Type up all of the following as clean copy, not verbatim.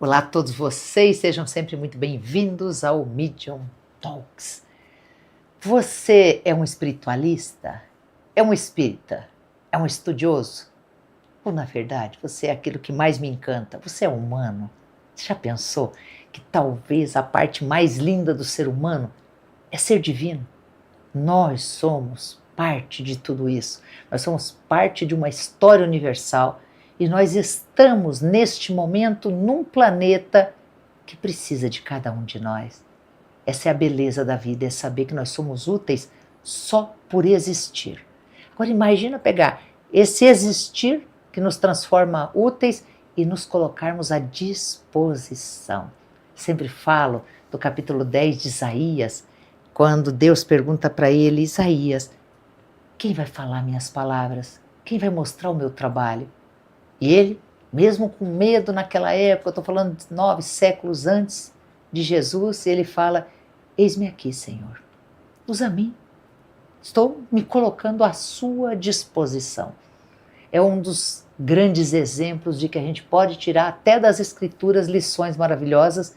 Olá a todos vocês, sejam sempre muito bem-vindos ao Medium Talks. Você é um espiritualista? É um espírita? É um estudioso? Ou, na verdade, você é aquilo que mais me encanta? Você é humano? Você já pensou que talvez a parte mais linda do ser humano é ser divino? Nós somos parte de tudo isso. Nós somos parte de uma história universal. E nós estamos, neste momento, num planeta que precisa de cada um de nós. Essa é a beleza da vida, é saber que nós somos úteis só por existir. Agora imagina pegar esse existir que nos transforma úteis e nos colocarmos à disposição. Sempre falo do capítulo 10 de Isaías, quando Deus pergunta para ele, Isaías, quem vai falar minhas palavras? Quem vai mostrar o meu trabalho? E ele, mesmo com medo naquela época, eu estou falando de 9 séculos antes de Jesus, ele fala, eis-me aqui, Senhor, usa mim, estou me colocando à sua disposição. É um dos grandes exemplos de que a gente pode tirar até das Escrituras lições maravilhosas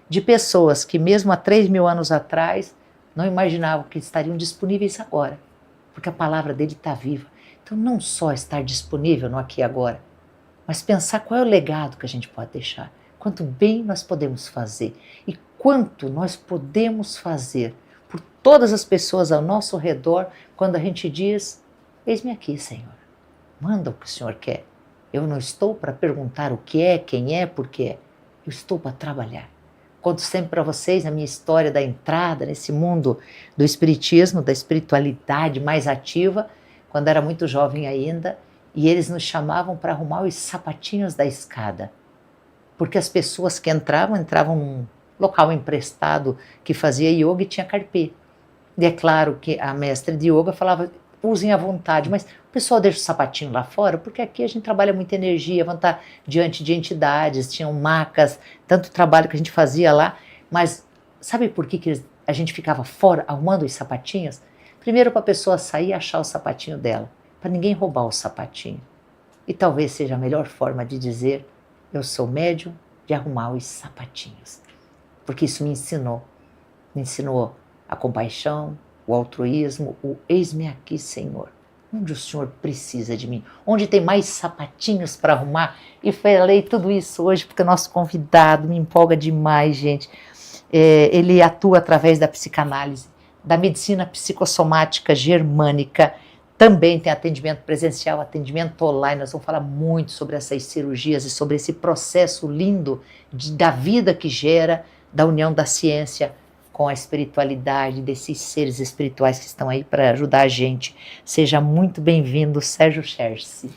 de pessoas que mesmo há 3.000 anos atrás não imaginavam que estariam disponíveis agora, porque a palavra dele está viva. Então não só estar disponível no aqui e agora, mas pensar qual é o legado que a gente pode deixar, quanto bem nós podemos fazer e quanto nós podemos fazer por todas as pessoas ao nosso redor quando a gente diz, eis-me aqui, Senhor, manda o que o Senhor quer. Eu não estou para perguntar o que é, quem é, por que é, eu estou para trabalhar. Conto sempre para vocês a minha história da entrada nesse mundo do espiritismo, da espiritualidade mais ativa, quando era muito jovem ainda, e eles nos chamavam para arrumar os sapatinhos da escada. Porque as pessoas que entravam num local emprestado que fazia yoga e tinha carpê. E é claro que a mestra de yoga falava, usem à vontade, mas o pessoal deixa o sapatinho lá fora, porque aqui a gente trabalha muita energia, vão estar diante de entidades, tinham macas, tanto trabalho que a gente fazia lá, mas sabe por que a gente ficava fora arrumando os sapatinhos? Primeiro para a pessoa sair e achar o sapatinho dela, para ninguém roubar o sapatinho. E talvez seja a melhor forma de dizer, eu sou médium, de arrumar os sapatinhos. Porque isso me ensinou a compaixão, o altruísmo, o eis-me aqui, Senhor. Onde o Senhor precisa de mim? Onde tem mais sapatinhos para arrumar? E falei tudo isso hoje porque o nosso convidado me empolga demais, gente. Ele atua através da psicanálise, da medicina psicossomática germânica, também tem atendimento presencial, atendimento online. Nós vamos falar muito sobre essas cirurgias e sobre esse processo lindo da vida que gera, da união da ciência com a espiritualidade, desses seres espirituais que estão aí para ajudar a gente. Seja muito bem-vindo, Sérgio Cherci.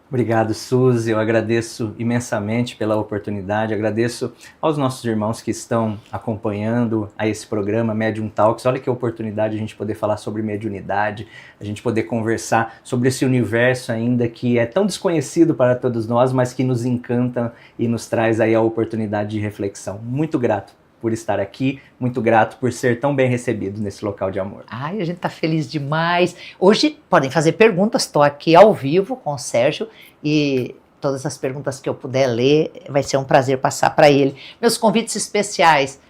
Obrigado, Suzy. Eu agradeço imensamente pela oportunidade, agradeço aos nossos irmãos que estão acompanhando a esse programa Medium Talks. Olha que oportunidade a gente poder falar sobre mediunidade, a gente poder conversar sobre esse universo ainda que é tão desconhecido para todos nós, mas que nos encanta e nos traz aí a oportunidade de reflexão. Muito grato por estar aqui, muito grato por ser tão bem recebido nesse local de amor. Ai, a gente tá feliz demais. Hoje podem fazer perguntas, estou aqui ao vivo com o Sérgio e todas as perguntas que eu puder ler, vai ser um prazer passar para ele. Meus convites especiais,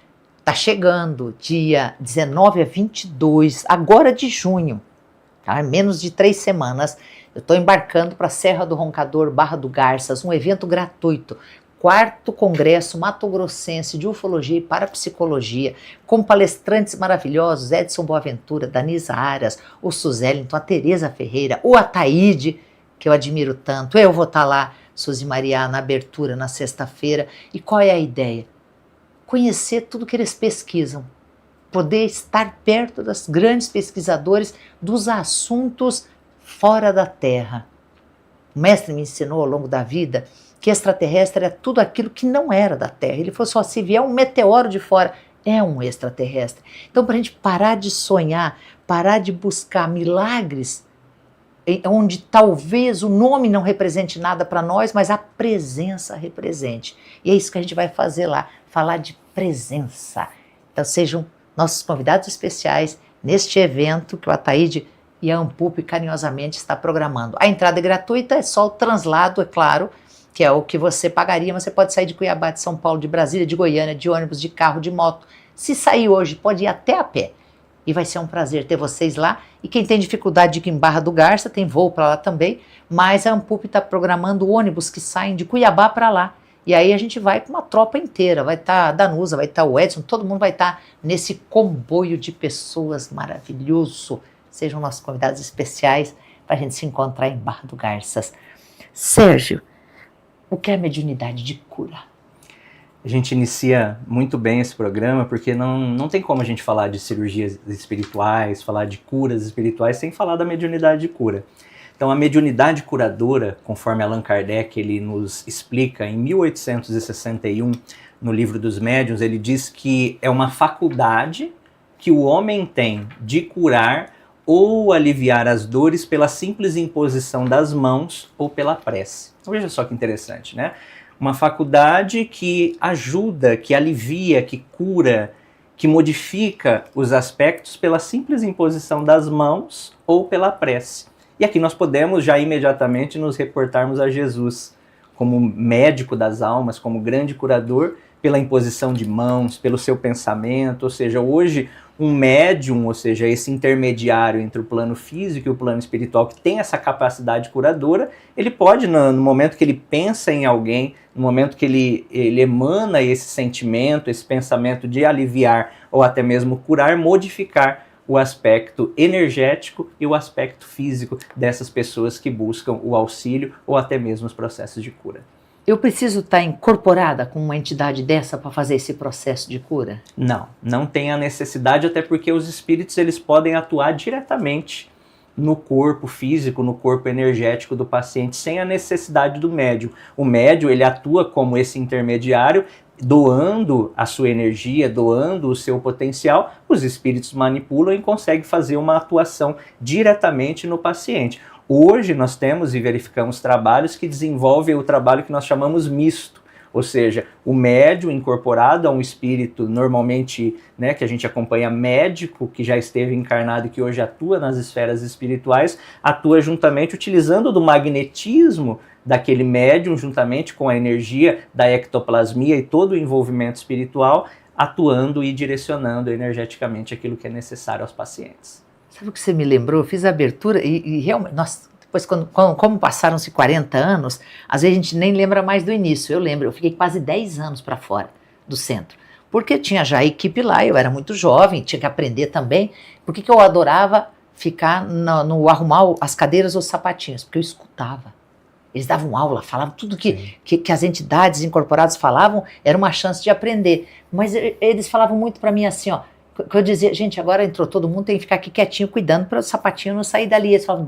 tá chegando dia 19 a 22, agora de junho, tá? Menos de 3 semanas, eu estou embarcando para Serra do Roncador, Barra do Garças, um evento gratuito, 4º Congresso Mato-Grossense de Ufologia e Parapsicologia, com palestrantes maravilhosos, Edson Boaventura, Danisa Aras, o Suzellington, a Tereza Ferreira, o Ataíde, que eu admiro tanto. Eu vou estar lá, Suzy Maria, na abertura, na sexta-feira. E qual é a ideia? Conhecer tudo que eles pesquisam, poder estar perto dos grandes pesquisadores dos assuntos fora da Terra. O mestre me ensinou ao longo da vida que extraterrestre é tudo aquilo que não era da Terra. Ele falou só, se vier um meteoro de fora, é um extraterrestre. Então, para a gente parar de sonhar, parar de buscar milagres, onde talvez o nome não represente nada para nós, mas a presença represente. E é isso que a gente vai fazer lá, falar de presença. Então, sejam nossos convidados especiais neste evento que o Ataíde e a Ampup carinhosamente está programando. A entrada é gratuita, é só o translado, é claro, que é o que você pagaria, mas você pode sair de Cuiabá, de São Paulo, de Brasília, de Goiânia, de ônibus, de carro, de moto. Se sair hoje, pode ir até a pé. E vai ser um prazer ter vocês lá. E quem tem dificuldade de ir em Barra do Garça, tem voo para lá também, mas a Ampup está programando ônibus que saem de Cuiabá para lá. E aí a gente vai com uma tropa inteira, vai estar a Danusa, vai estar o Edson, todo mundo vai estar nesse comboio de pessoas maravilhoso. Sejam nossos convidados especiais para a gente se encontrar em Barra do Garças. Sérgio, o que é mediunidade de cura? A gente inicia muito bem esse programa porque não tem como a gente falar de cirurgias espirituais, falar de curas espirituais sem falar da mediunidade de cura. Então a mediunidade curadora, conforme Allan Kardec ele nos explica em 1861 no Livro dos Médiuns, ele diz que é uma faculdade que o homem tem de curar ou aliviar as dores pela simples imposição das mãos ou pela prece. Veja só que interessante, né? Uma faculdade que ajuda, que alivia, que cura, que modifica os aspectos pela simples imposição das mãos ou pela prece. E aqui nós podemos já imediatamente nos reportarmos a Jesus como médico das almas, como grande curador, pela imposição de mãos, pelo seu pensamento, ou seja, hoje um médium, ou seja, esse intermediário entre o plano físico e o plano espiritual que tem essa capacidade curadora, ele pode, no momento que ele pensa em alguém, no momento que ele emana esse sentimento, esse pensamento de aliviar ou até mesmo curar, modificar o aspecto energético e o aspecto físico dessas pessoas que buscam o auxílio ou até mesmo os processos de cura. Eu preciso estar incorporada com uma entidade dessa para fazer esse processo de cura? Não tem a necessidade, até porque os espíritos eles podem atuar diretamente no corpo físico, no corpo energético do paciente, sem a necessidade do médium. O médium ele atua como esse intermediário, doando a sua energia, doando o seu potencial, os espíritos manipulam e conseguem fazer uma atuação diretamente no paciente. Hoje nós temos e verificamos trabalhos que desenvolvem o trabalho que nós chamamos misto, ou seja, o médium incorporado a um espírito normalmente, né, que a gente acompanha médico, que já esteve encarnado e que hoje atua nas esferas espirituais, atua juntamente utilizando do magnetismo daquele médium, juntamente com a energia da ectoplasmia e todo o envolvimento espiritual, atuando e direcionando energeticamente aquilo que é necessário aos pacientes. Sabe o que você me lembrou? Eu fiz a abertura e realmente, nossa, depois como passaram-se 40 anos, às vezes a gente nem lembra mais do início. Eu lembro, eu fiquei quase 10 anos para fora do centro, porque tinha já a equipe lá, eu era muito jovem, tinha que aprender também. Por que eu adorava ficar no arrumar as cadeiras ou os sapatinhos? Porque eu escutava. Eles davam aula, falavam tudo que as entidades incorporadas falavam, era uma chance de aprender. Mas eles falavam muito para mim assim, ó, que eu dizia, gente, agora entrou todo mundo, tem que ficar aqui quietinho, cuidando para o sapatinho não sair dali. Eles falavam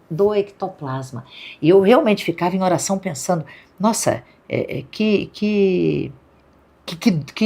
do ectoplasma. E eu realmente ficava em oração pensando, nossa, que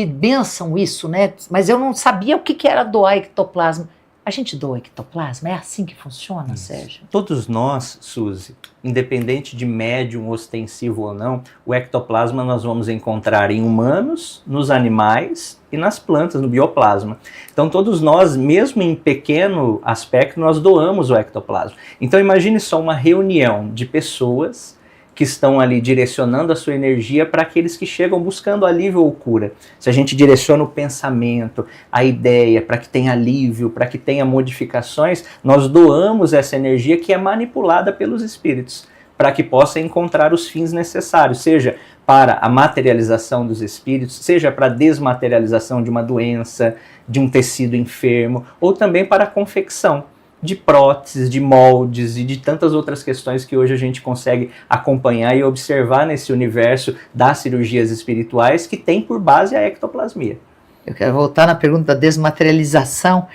bênção isso, né? Mas eu não sabia o que era doar ectoplasma. A gente doa ectoplasma? É assim que funciona, Isso. Sérgio? Todos nós, Suzy, independente de médium ostensivo ou não, o ectoplasma nós vamos encontrar em humanos, nos animais e nas plantas, no bioplasma. Então todos nós, mesmo em pequeno aspecto, nós doamos o ectoplasma. Então imagine só uma reunião de pessoas que estão ali direcionando a sua energia para aqueles que chegam buscando alívio ou cura. Se a gente direciona o pensamento, a ideia, para que tenha alívio, para que tenha modificações, nós doamos essa energia que é manipulada pelos espíritos, para que possa encontrar os fins necessários, seja para a materialização dos espíritos, seja para a desmaterialização de uma doença, de um tecido enfermo, ou também para a confecção de próteses, de moldes e de tantas outras questões que hoje a gente consegue acompanhar e observar nesse universo das cirurgias espirituais que tem por base a ectoplasmia. Eu quero voltar na pergunta da desmaterialização,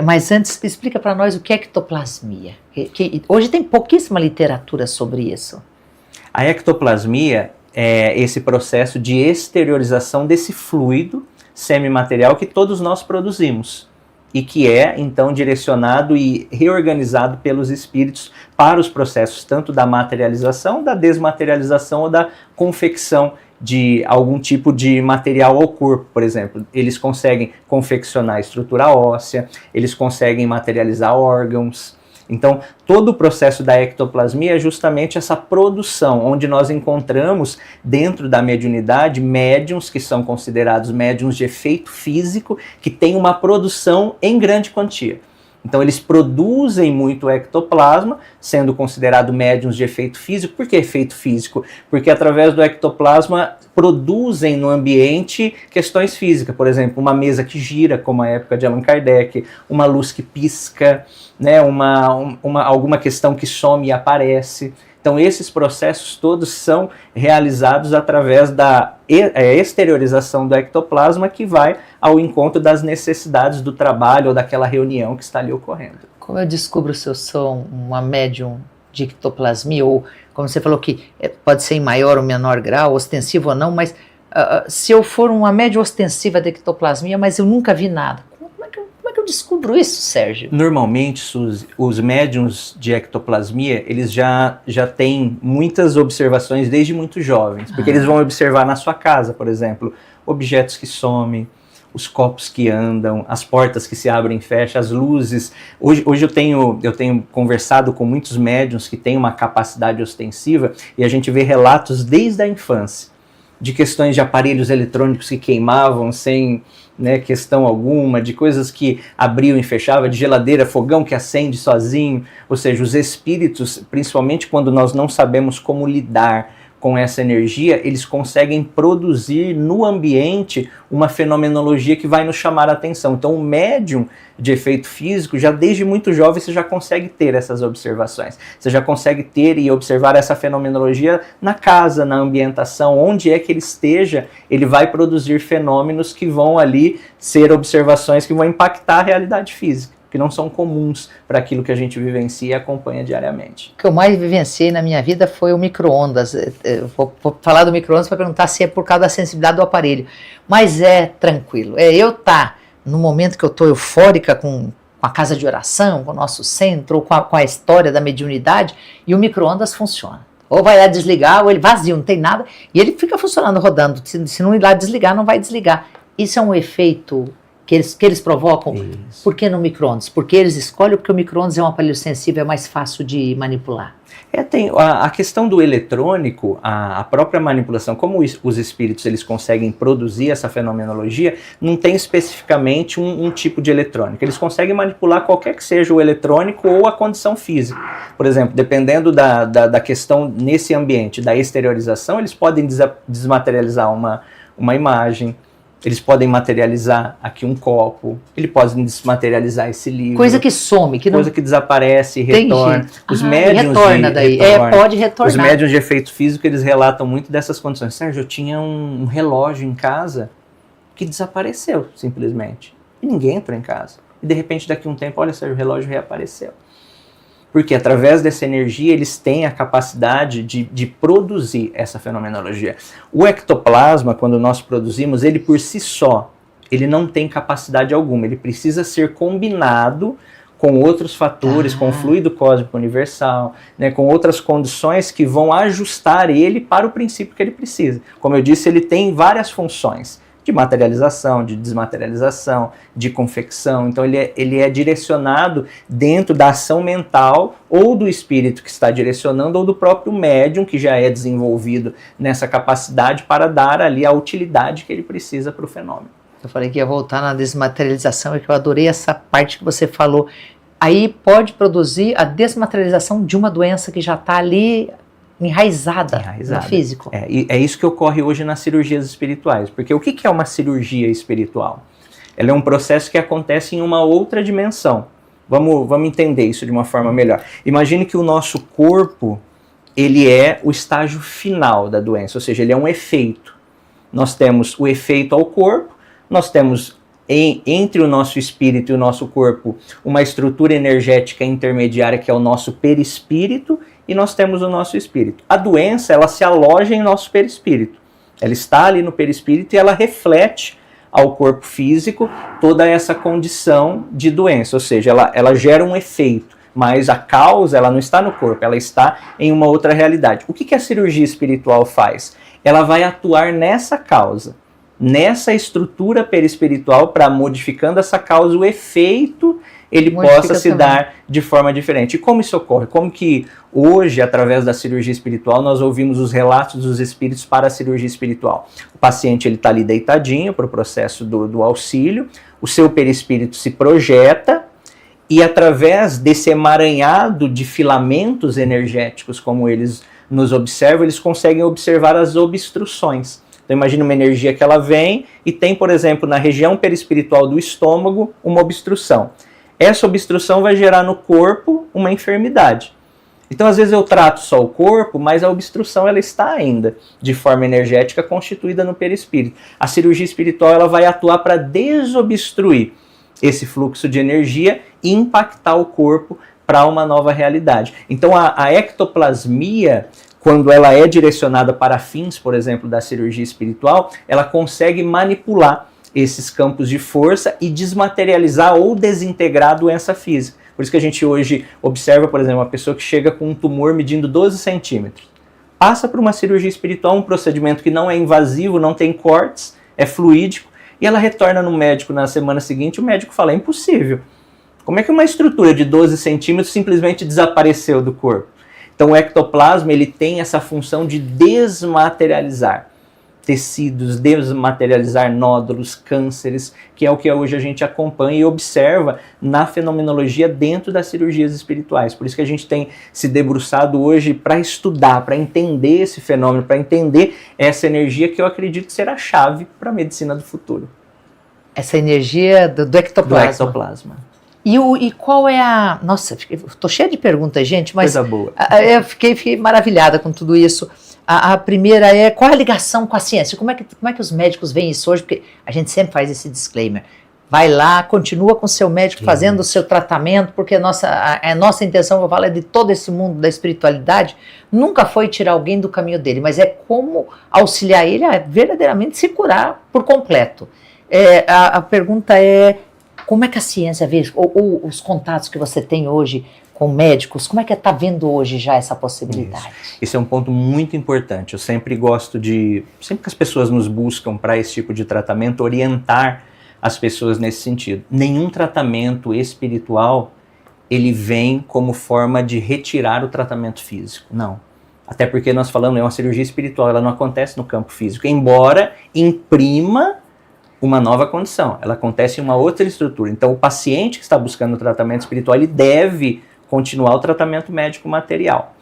mas antes explica para nós o que é ectoplasmia. Hoje tem pouquíssima literatura sobre isso. A ectoplasmia é esse processo de exteriorização desse fluido semimaterial que todos nós produzimos e que é, então, direcionado e reorganizado pelos espíritos para os processos tanto da materialização, da desmaterialização ou da confecção de algum tipo de material ao corpo, por exemplo. Eles conseguem confeccionar estrutura óssea, eles conseguem materializar órgãos. Então, todo o processo da ectoplasmia é justamente essa produção, onde nós encontramos dentro da mediunidade médiuns que são considerados médiuns de efeito físico, que têm uma produção em grande quantia. Então eles produzem muito ectoplasma, sendo considerado médiuns de efeito físico. Por que efeito físico? Porque através do ectoplasma produzem no ambiente questões físicas. Por exemplo, uma mesa que gira, como a época de Allan Kardec, uma luz que pisca, né, alguma questão que some e aparece. Então esses processos todos são realizados através da exteriorização do ectoplasma, que vai ao encontro das necessidades do trabalho ou daquela reunião que está ali ocorrendo. Como eu descubro se eu sou uma médium de ectoplasmia, ou como você falou que pode ser em maior ou menor grau, ostensivo ou não, mas se eu for uma médium ostensiva de ectoplasmia, mas eu nunca vi nada, como é que eu descubro isso, Sérgio? Normalmente, Suzy, os médiums de ectoplasmia, eles já têm muitas observações desde muito jovens, porque eles vão observar na sua casa, por exemplo, objetos que somem, os copos que andam, as portas que se abrem e fecham, as luzes. Hoje eu tenho conversado com muitos médiums que têm uma capacidade ostensiva e a gente vê relatos desde a infância de questões de aparelhos eletrônicos que queimavam sem questão alguma, de coisas que abriam e fechavam, de geladeira, fogão que acende sozinho. Ou seja, os espíritos, principalmente quando nós não sabemos como lidar com essa energia, eles conseguem produzir no ambiente uma fenomenologia que vai nos chamar a atenção. Então o médium de efeito físico, já desde muito jovem, você já consegue ter essas observações. Você já consegue ter e observar essa fenomenologia na casa, na ambientação, onde é que ele esteja, ele vai produzir fenômenos que vão ali ser observações que vão impactar a realidade física, que não são comuns para aquilo que a gente vivencia e acompanha diariamente. O que eu mais vivenciei na minha vida foi o micro-ondas. Vou falar do micro-ondas para perguntar se é por causa da sensibilidade do aparelho. Mas é tranquilo. Eu estar no momento que eu estou eufórica com a casa de oração, com o nosso centro, ou com a história da mediunidade, e o micro-ondas funciona. Ou vai lá desligar, ou ele vazio, não tem nada, e ele fica funcionando, rodando. Se não ir lá desligar, não vai desligar. Isso é um efeito que eles provocam. Isso. Por que no micro-ondas? Porque eles escolhem, porque o micro-ondas é um aparelho sensível, é mais fácil de manipular. Tem a questão do eletrônico, a própria manipulação, como os espíritos eles conseguem produzir essa fenomenologia, não tem especificamente um tipo de eletrônico. Eles conseguem manipular qualquer que seja o eletrônico ou a condição física. Por exemplo, dependendo da questão nesse ambiente da exteriorização, eles podem desmaterializar uma imagem. Eles podem materializar aqui um copo, eles podem desmaterializar esse livro. Coisa que some, coisa que desaparece e retorna. Os médiuns retorna daí. Pode retornar. Os médiuns de efeito físico, eles relatam muito dessas condições. Sérgio, eu tinha um relógio em casa que desapareceu, simplesmente. E ninguém entrou em casa. E de repente, daqui a um tempo, olha, Sérgio, o relógio reapareceu. Porque através dessa energia eles têm a capacidade de produzir essa fenomenologia. O ectoplasma, quando nós produzimos, ele por si só, ele não tem capacidade alguma. Ele precisa ser combinado com outros fatores, com o fluido cósmico universal, né, com outras condições que vão ajustar ele para o princípio que ele precisa. Como eu disse, ele tem várias funções. De materialização, de desmaterialização, de confecção. Então ele é direcionado dentro da ação mental ou do espírito que está direcionando ou do próprio médium que já é desenvolvido nessa capacidade para dar ali a utilidade que ele precisa para o fenômeno. Eu falei que ia voltar na desmaterialização e que eu adorei essa parte que você falou. Aí pode produzir a desmaterialização de uma doença que já está ali enraizada no físico. É isso que ocorre hoje nas cirurgias espirituais. Porque o que é uma cirurgia espiritual? Ela é um processo que acontece em uma outra dimensão. Vamos entender isso de uma forma melhor. Imagine que o nosso corpo, ele é o estágio final da doença, ou seja, ele é um efeito. Nós temos o efeito ao corpo, nós temos entre o nosso espírito e o nosso corpo uma estrutura energética intermediária que é o nosso perispírito, e nós temos o nosso espírito. A doença, ela se aloja em nosso perispírito. Ela está ali no perispírito e ela reflete ao corpo físico toda essa condição de doença, ou seja, ela gera um efeito, mas a causa, ela não está no corpo, ela está em uma outra realidade. O que a cirurgia espiritual faz? Ela vai atuar nessa causa, nessa estrutura perispiritual, para modificando essa causa, o efeito ele possa se dar de forma diferente. E como isso ocorre? Como que hoje, através da cirurgia espiritual, nós ouvimos os relatos dos espíritos para a cirurgia espiritual? O paciente está ali deitadinho para o processo do auxílio, o seu perispírito se projeta e através desse emaranhado de filamentos energéticos, como eles nos observam, eles conseguem observar as obstruções. Então imagina uma energia que ela vem e tem, por exemplo, na região perispiritual do estômago, uma obstrução. Essa obstrução vai gerar no corpo uma enfermidade. Então, às vezes eu trato só o corpo, mas a obstrução ela está ainda de forma energética constituída no perispírito. A cirurgia espiritual ela vai atuar para desobstruir esse fluxo de energia e impactar o corpo para uma nova realidade. Então, a ectoplasmia, quando ela é direcionada para fins, por exemplo, da cirurgia espiritual, ela consegue manipular esses campos de força e desmaterializar ou desintegrar a doença física. Por isso que a gente hoje observa, por exemplo, uma pessoa que chega com um tumor medindo 12 centímetros. Passa por uma cirurgia espiritual, um procedimento que não é invasivo, não tem cortes, é fluídico, e ela retorna no médico na semana seguinte, o médico fala, é impossível. Como é que uma estrutura de 12 centímetros simplesmente desapareceu do corpo? Então o ectoplasma ele tem essa função de desmaterializar tecidos, desmaterializar nódulos, cânceres, que é o que hoje a gente acompanha e observa na fenomenologia dentro das cirurgias espirituais. Por isso que a gente tem se debruçado hoje para estudar, para entender esse fenômeno, para entender essa energia que eu acredito ser a chave para a medicina do futuro. Essa energia do ectoplasma. Do ectoplasma. E qual é a... Nossa, estou cheia de perguntas, gente, mas coisa boa. Eu fiquei maravilhada com tudo isso. A primeira é, qual é a ligação com a ciência? Como é que os médicos veem isso hoje? Porque a gente sempre faz esse disclaimer. Vai lá, continua com o seu médico fazendo o seu tratamento, porque a nossa intenção, eu falo, é de todo esse mundo da espiritualidade, nunca foi tirar alguém do caminho dele, mas é como auxiliar ele a verdadeiramente se curar por completo. A pergunta é, como é que a ciência vê, ou os contatos que você tem hoje com médicos, como é que está vendo hoje já essa possibilidade? Esse é um ponto muito importante. Eu sempre gosto sempre que as pessoas nos buscam para esse tipo de tratamento, orientar as pessoas nesse sentido. Nenhum tratamento espiritual ele vem como forma de retirar o tratamento físico, não. Até porque nós falamos, é uma cirurgia espiritual, ela não acontece no campo físico, embora imprima uma nova condição, ela acontece em uma outra estrutura. Então o paciente que está buscando o tratamento espiritual, ele deve continuar o tratamento médico material.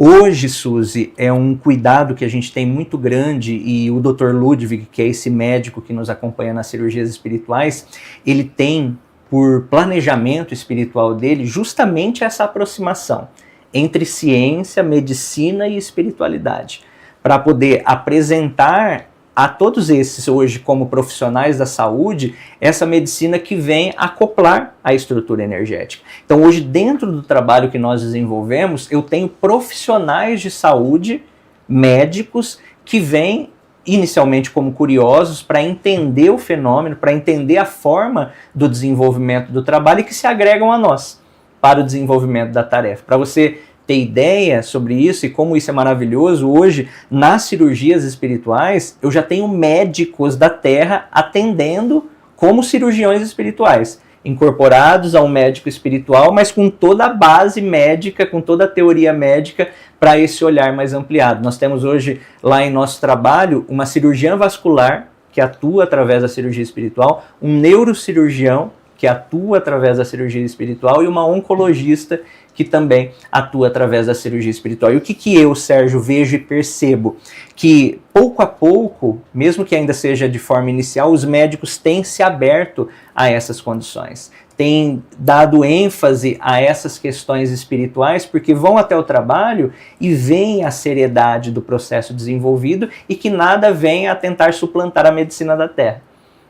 Hoje, Suzy, é um cuidado que a gente tem muito grande e o Dr. Ludwig, que é esse médico que nos acompanha nas cirurgias espirituais, ele tem por planejamento espiritual dele justamente essa aproximação entre ciência, medicina e espiritualidade, para poder apresentar a todos esses hoje como profissionais da saúde essa medicina que vem acoplar a estrutura energética. Então hoje dentro do trabalho que nós desenvolvemos, eu tenho profissionais de saúde, médicos, que vêm inicialmente como curiosos para entender o fenômeno, para entender a forma do desenvolvimento do trabalho e que se agregam a nós para o desenvolvimento da tarefa. Para você ter ideia sobre isso e como isso é maravilhoso, hoje nas cirurgias espirituais eu já tenho médicos da Terra atendendo como cirurgiões espirituais, incorporados a um médico espiritual, mas com toda a base médica, com toda a teoria médica para esse olhar mais ampliado. Nós temos hoje lá em nosso trabalho uma cirurgiã vascular que atua através da cirurgia espiritual, um neurocirurgião que atua através da cirurgia espiritual e uma oncologista que também atua através da cirurgia espiritual. E o que eu, Sérgio, vejo e percebo? Que pouco a pouco, mesmo que ainda seja de forma inicial, os médicos têm se aberto a essas condições, têm dado ênfase a essas questões espirituais, porque vão até o trabalho e veem a seriedade do processo desenvolvido e que nada vem a tentar suplantar a medicina da Terra.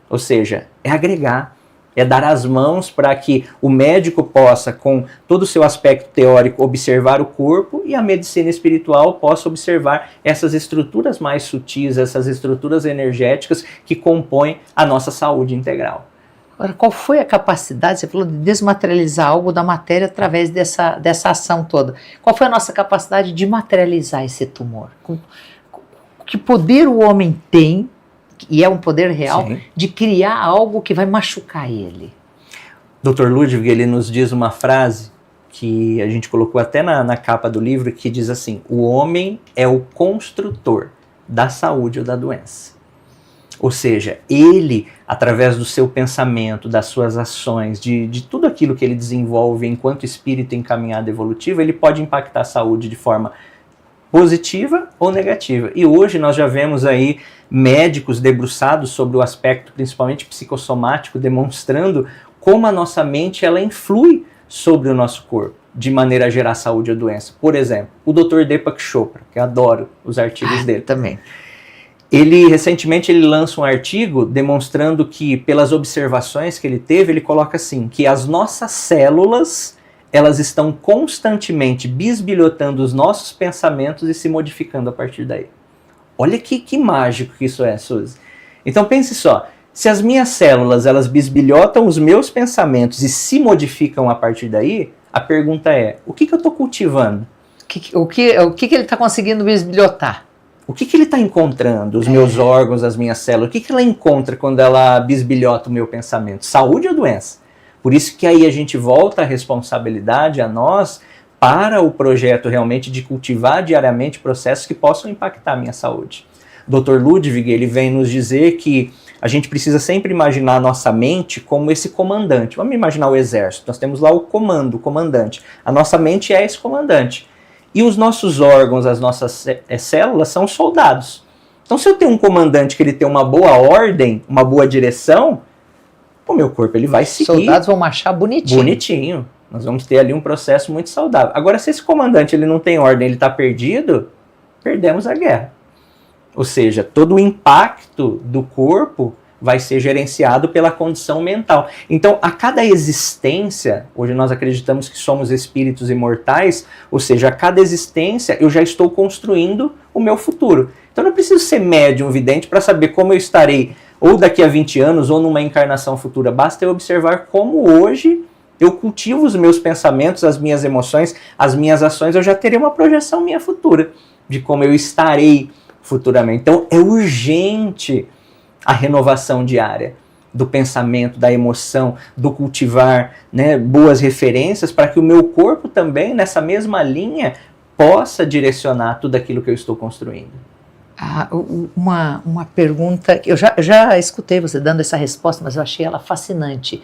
Ou seja, é agregar, é dar as mãos para que o médico possa, com todo o seu aspecto teórico, observar o corpo e a medicina espiritual possa observar essas estruturas mais sutis, essas estruturas energéticas que compõem a nossa saúde integral. Agora, qual foi a capacidade, você falou de desmaterializar algo da matéria através dessa ação toda. Qual foi a nossa capacidade de materializar esse tumor? Que poder o homem tem, e é um poder real, sim, de criar algo que vai machucar ele? Dr. Ludwig, ele nos diz uma frase que a gente colocou até na capa do livro, que diz assim: o homem é o construtor da saúde ou da doença. Ou seja, ele, através do seu pensamento, das suas ações, de tudo aquilo que ele desenvolve enquanto espírito em caminhada evolutiva, ele pode impactar a saúde de forma positiva ou negativa. E hoje nós já vemos aí médicos debruçados sobre o aspecto principalmente psicossomático, demonstrando como a nossa mente ela influi sobre o nosso corpo, de maneira a gerar saúde ou doença. Por exemplo, o Dr. Deepak Chopra, que eu adoro os artigos dele. Também. Ele, recentemente, ele lança um artigo demonstrando que, pelas observações que ele teve, ele coloca assim, que as nossas células, elas estão constantemente bisbilhotando os nossos pensamentos e se modificando a partir daí. Olha que mágico que isso é, Suzy. Então pense só, se as minhas células, elas bisbilhotam os meus pensamentos e se modificam a partir daí, a pergunta é, o que eu estou cultivando? O que ele está conseguindo bisbilhotar? O que ele está encontrando, os meus órgãos, as minhas células? O que ela encontra quando ela bisbilhota o meu pensamento? Saúde ou doença? Por isso que aí a gente volta a responsabilidade a nós para o projeto realmente de cultivar diariamente processos que possam impactar a minha saúde. Dr. Ludwig, ele vem nos dizer que a gente precisa sempre imaginar a nossa mente como esse comandante. Vamos imaginar o exército, nós temos lá o comando, o comandante. A nossa mente é esse comandante. E os nossos órgãos, as nossas células são soldados. Então se eu tenho um comandante que ele tem uma boa ordem, uma boa direção, o meu corpo ele vai seguir. Os soldados vão marchar bonitinho. Bonitinho. Nós vamos ter ali um processo muito saudável. Agora, se esse comandante ele não tem ordem, ele está perdido, perdemos a guerra. Ou seja, todo o impacto do corpo vai ser gerenciado pela condição mental. Então, a cada existência, hoje nós acreditamos que somos espíritos imortais, ou seja, a cada existência eu já estou construindo o meu futuro. Então, eu não preciso ser médium vidente para saber como eu estarei ou daqui a 20 anos ou numa encarnação futura. Basta eu observar como hoje eu cultivo os meus pensamentos, as minhas emoções, as minhas ações, eu já terei uma projeção minha futura de como eu estarei futuramente. Então, é urgente a renovação diária. do pensamento, da emoção, do cultivar, né, boas referências, para que o meu corpo também, nessa mesma linha, possa direcionar tudo aquilo que eu estou construindo. Uma pergunta, eu já escutei você dando essa resposta, mas eu achei ela fascinante.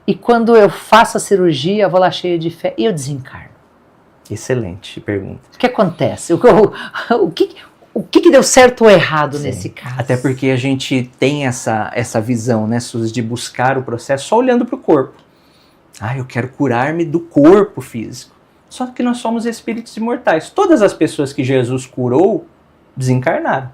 E quando eu faço a cirurgia, eu vou lá cheia de fé e eu desencarno? Excelente pergunta. O que acontece? O que deu certo ou errado nesse caso? Até porque a gente tem essa visão, né, Suzy, de buscar o processo só olhando para o corpo. Eu quero curar-me do corpo físico. Só que nós somos espíritos imortais. Todas as pessoas que Jesus curou desencarnaram.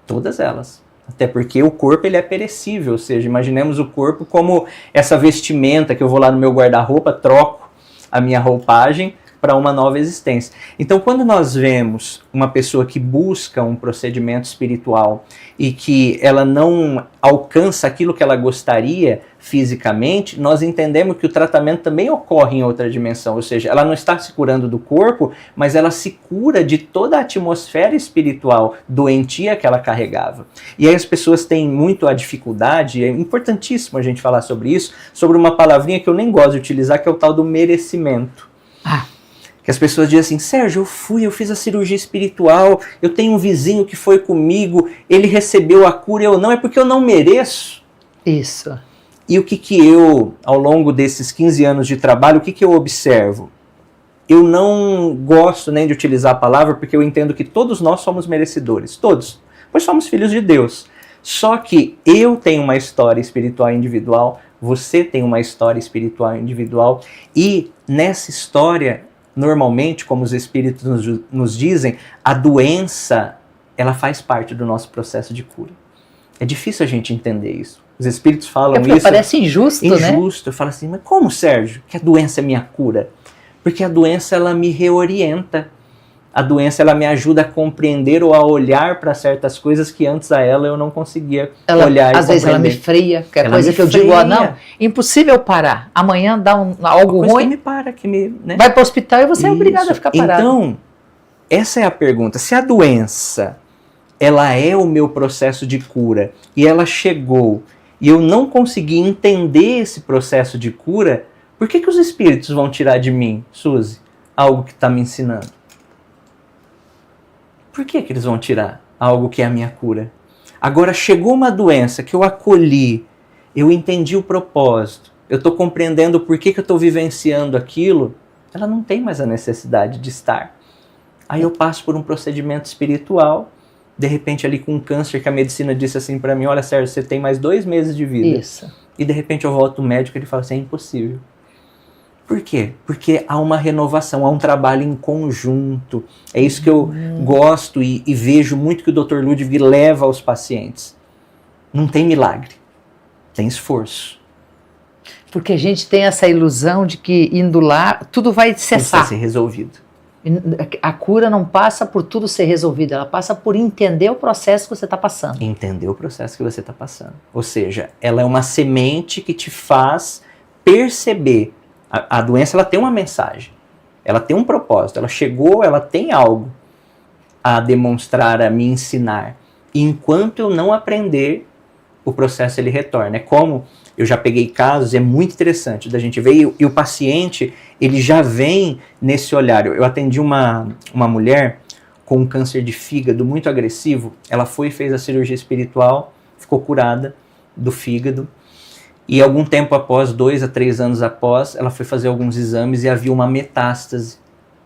Todas elas. Até porque o corpo ele é perecível, ou seja, imaginemos o corpo como essa vestimenta que eu vou lá no meu guarda-roupa, troco a minha roupagem para uma nova existência. Então, quando nós vemos uma pessoa que busca um procedimento espiritual e que ela não alcança aquilo que ela gostaria fisicamente, nós entendemos que o tratamento também ocorre em outra dimensão, ou seja, ela não está se curando do corpo, mas ela se cura de toda a atmosfera espiritual doentia que ela carregava. E aí as pessoas têm muito a dificuldade, é importantíssimo a gente falar sobre isso, sobre uma palavrinha que eu nem gosto de utilizar, que é o tal do merecimento. Que as pessoas dizem assim, Sérgio, eu fiz a cirurgia espiritual, eu tenho um vizinho que foi comigo, ele recebeu a cura, eu não, é porque eu não mereço. Isso. E o que eu, ao longo desses 15 anos de trabalho, o que eu observo? Eu não gosto nem de utilizar a palavra, porque eu entendo que todos nós somos merecedores, todos, pois somos filhos de Deus. Só que eu tenho uma história espiritual individual, você tem uma história espiritual individual, e nessa história, normalmente, como os espíritos nos dizem, a doença, ela faz parte do nosso processo de cura. É difícil a gente entender isso. Os espíritos falam isso. Parece injusto, né? Injusto. Eu falo assim, mas como, Sérgio, que a doença é minha cura? Porque a doença, ela me reorienta. A doença, ela me ajuda a compreender ou a olhar para certas coisas que antes a ela eu não conseguia olhar e compreender. Às vezes ela me freia, que é coisa que eu digo, não, impossível parar. Amanhã dá algo ruim. Que me para, né? Vai para o hospital e você é obrigado a ficar parado. Então, essa é a pergunta. Se a doença, ela é o meu processo de cura e ela chegou e eu não consegui entender esse processo de cura, por que os espíritos vão tirar de mim, Suzy, algo que está me ensinando? Por que eles vão tirar algo que é a minha cura? Agora chegou uma doença que eu acolhi, eu entendi o propósito, eu estou compreendendo por que eu estou vivenciando aquilo, ela não tem mais a necessidade de estar. Aí eu passo por um procedimento espiritual, de repente ali com um câncer que a medicina disse assim para mim, olha Sérgio, você tem mais 2 meses de vida. Isso. E de repente eu volto no médico e ele fala assim, é impossível. Por quê? Porque há uma renovação, há um trabalho em conjunto. É isso que eu gosto e vejo muito que o Dr. Ludwig leva aos pacientes. Não tem milagre, tem esforço. Porque a gente tem essa ilusão de que indo lá, tudo vai cessar. Vai ser resolvido. A cura não passa por tudo ser resolvido, ela passa por entender o processo que você está passando. Entender o processo que você está passando. Ou seja, ela é uma semente que te faz perceber. A doença, ela tem uma mensagem, ela tem um propósito, ela chegou, ela tem algo a demonstrar, a me ensinar. E enquanto eu não aprender, o processo ele retorna. É como, eu já peguei casos, é muito interessante, da gente ver, e o paciente, ele já vem nesse olhar. Eu atendi uma mulher com um câncer de fígado muito agressivo, ela foi e fez a cirurgia espiritual, ficou curada do fígado, e algum tempo após, 2 a 3 anos após, ela foi fazer alguns exames e havia uma metástase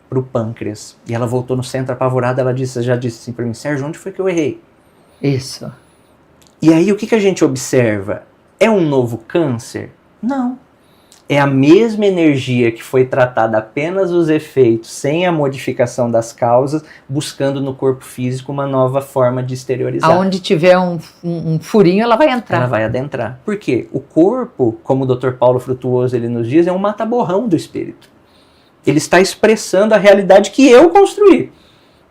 para o pâncreas. E ela voltou no centro apavorada, ela já disse assim para mim, Sérgio, onde foi que eu errei? Isso. E aí o que a gente observa? É um novo câncer? Não. É a mesma energia que foi tratada apenas os efeitos, sem a modificação das causas, buscando no corpo físico uma nova forma de exteriorizar. Aonde tiver um furinho, ela vai entrar. Ela vai adentrar. Por quê? O corpo, como o Dr. Paulo Frutuoso ele nos diz, é um mata-borrão do espírito. Ele está expressando a realidade que eu construí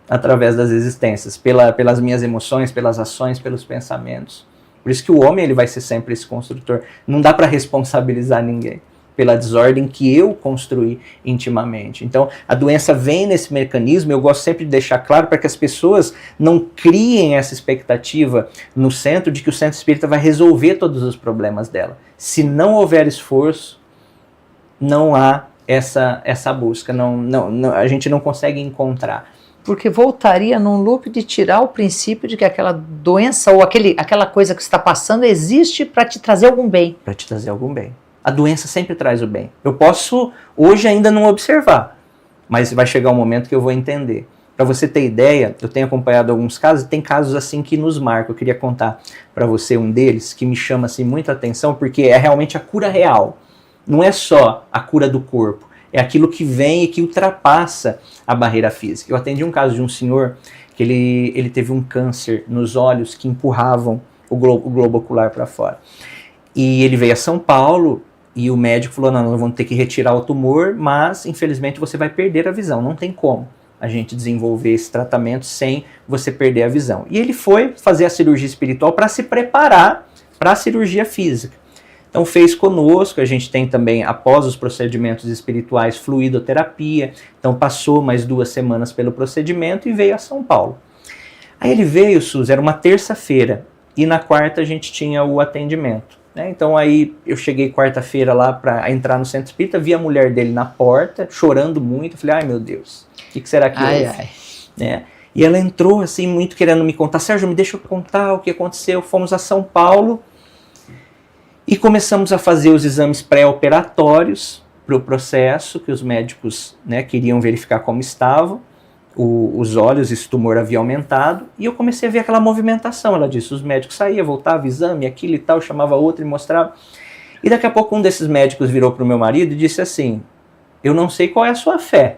através das existências, pelas minhas emoções, pelas ações, pelos pensamentos. Por isso que o homem ele vai ser sempre esse construtor. Não dá para responsabilizar ninguém. pela desordem que eu construí intimamente. Então, a doença vem nesse mecanismo, eu gosto sempre de deixar claro para que as pessoas não criem essa expectativa no centro de que o centro espírita vai resolver todos os problemas dela. Se não houver esforço, não há essa busca, a gente não consegue encontrar. Porque voltaria num loop de tirar o princípio de que aquela doença ou aquela coisa que você está passando existe para te trazer algum bem. Para te trazer algum bem. A doença sempre traz o bem. Eu posso hoje ainda não observar, mas vai chegar um momento que eu vou entender. Para você ter ideia, eu tenho acompanhado alguns casos, e tem casos assim que nos marcam. Eu queria contar para você um deles que me chama assim muita atenção, porque é realmente a cura real. Não é só a cura do corpo. É aquilo que vem e que ultrapassa a barreira física. Eu atendi um caso de um senhor que ele teve um câncer nos olhos que empurravam o globo ocular para fora. E ele veio a São Paulo e o médico falou, não, nós vamos ter que retirar o tumor, mas infelizmente você vai perder a visão. Não tem como a gente desenvolver esse tratamento sem você perder a visão. E ele foi fazer a cirurgia espiritual para se preparar para a cirurgia física. Então fez conosco, a gente tem também, após os procedimentos espirituais, fluidoterapia. Então passou mais 2 semanas pelo procedimento e veio a São Paulo. Aí ele veio, Suzy, era uma terça-feira, e na quarta a gente tinha o atendimento. Né? Então aí eu cheguei quarta-feira lá para entrar no centro espírita, vi a mulher dele na porta, chorando muito, falei, ai meu Deus, o que será que houve? Né? E ela entrou assim, muito querendo me contar, Sérgio, me deixa eu contar o que aconteceu, fomos a São Paulo, e começamos a fazer os exames pré-operatórios para o processo, que os médicos, né, queriam verificar como estavam, os olhos, esse tumor havia aumentado, e eu comecei a ver aquela movimentação. Ela disse, os médicos saíam, voltavam, exame, aquilo e tal, chamava outro e mostrava. E daqui a pouco um desses médicos virou para o meu marido e disse assim, eu não sei qual é a sua fé,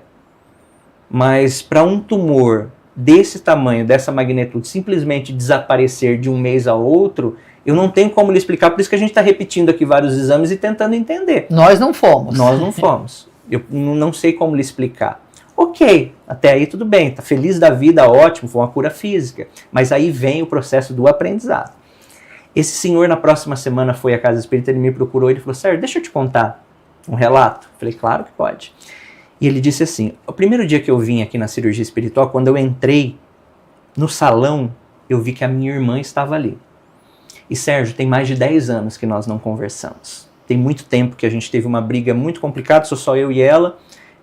mas para um tumor desse tamanho, dessa magnitude, simplesmente desaparecer de um mês a outro, eu não tenho como lhe explicar, por isso que a gente está repetindo aqui vários exames e tentando entender. Nós não fomos. Nós não fomos. Eu não sei como lhe explicar. Ok, até aí tudo bem, tá feliz da vida, ótimo, foi uma cura física. Mas aí vem o processo do aprendizado. Esse senhor, na próxima semana, foi à Casa Espírita, ele me procurou e ele falou, Sérgio, deixa eu te contar um relato. Eu falei, claro que pode. E ele disse assim, o primeiro dia que eu vim aqui na cirurgia espiritual, quando eu entrei no salão, eu vi que a minha irmã estava ali. E Sérgio, tem mais de 10 anos que nós não conversamos. Tem muito tempo que a gente teve uma briga muito complicada, sou só eu e ela,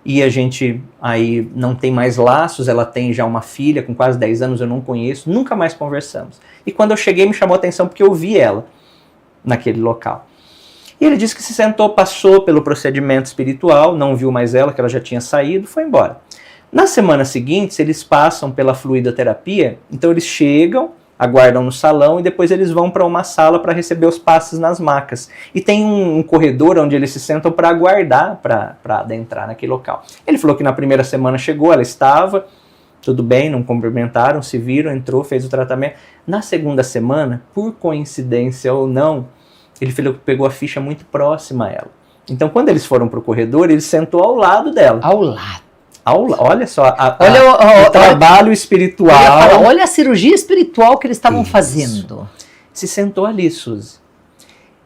e a gente aí não tem mais laços, ela tem já uma filha com quase 10 anos, eu não conheço, nunca mais conversamos. E quando eu cheguei me chamou a atenção porque eu vi ela naquele local. E ele disse que se sentou, passou pelo procedimento espiritual, não viu mais ela, que ela já tinha saído, foi embora. Na semana seguinte, eles passam pela fluidoterapia, então eles chegam, aguardam no salão e depois eles vão para uma sala para receber os passes nas macas. E tem um corredor onde eles se sentam para aguardar para adentrar naquele local. Ele falou que na primeira semana chegou, ela estava, tudo bem, não cumprimentaram, se viram, entrou, fez o tratamento. Na segunda semana, por coincidência ou não, ele falou que pegou a ficha muito próxima a ela. Então quando eles foram para o corredor, ele sentou ao lado dela. Ao lado. Olha só, o trabalho espiritual. Olha a cirurgia espiritual que eles estavam fazendo. Se sentou ali, Suzy.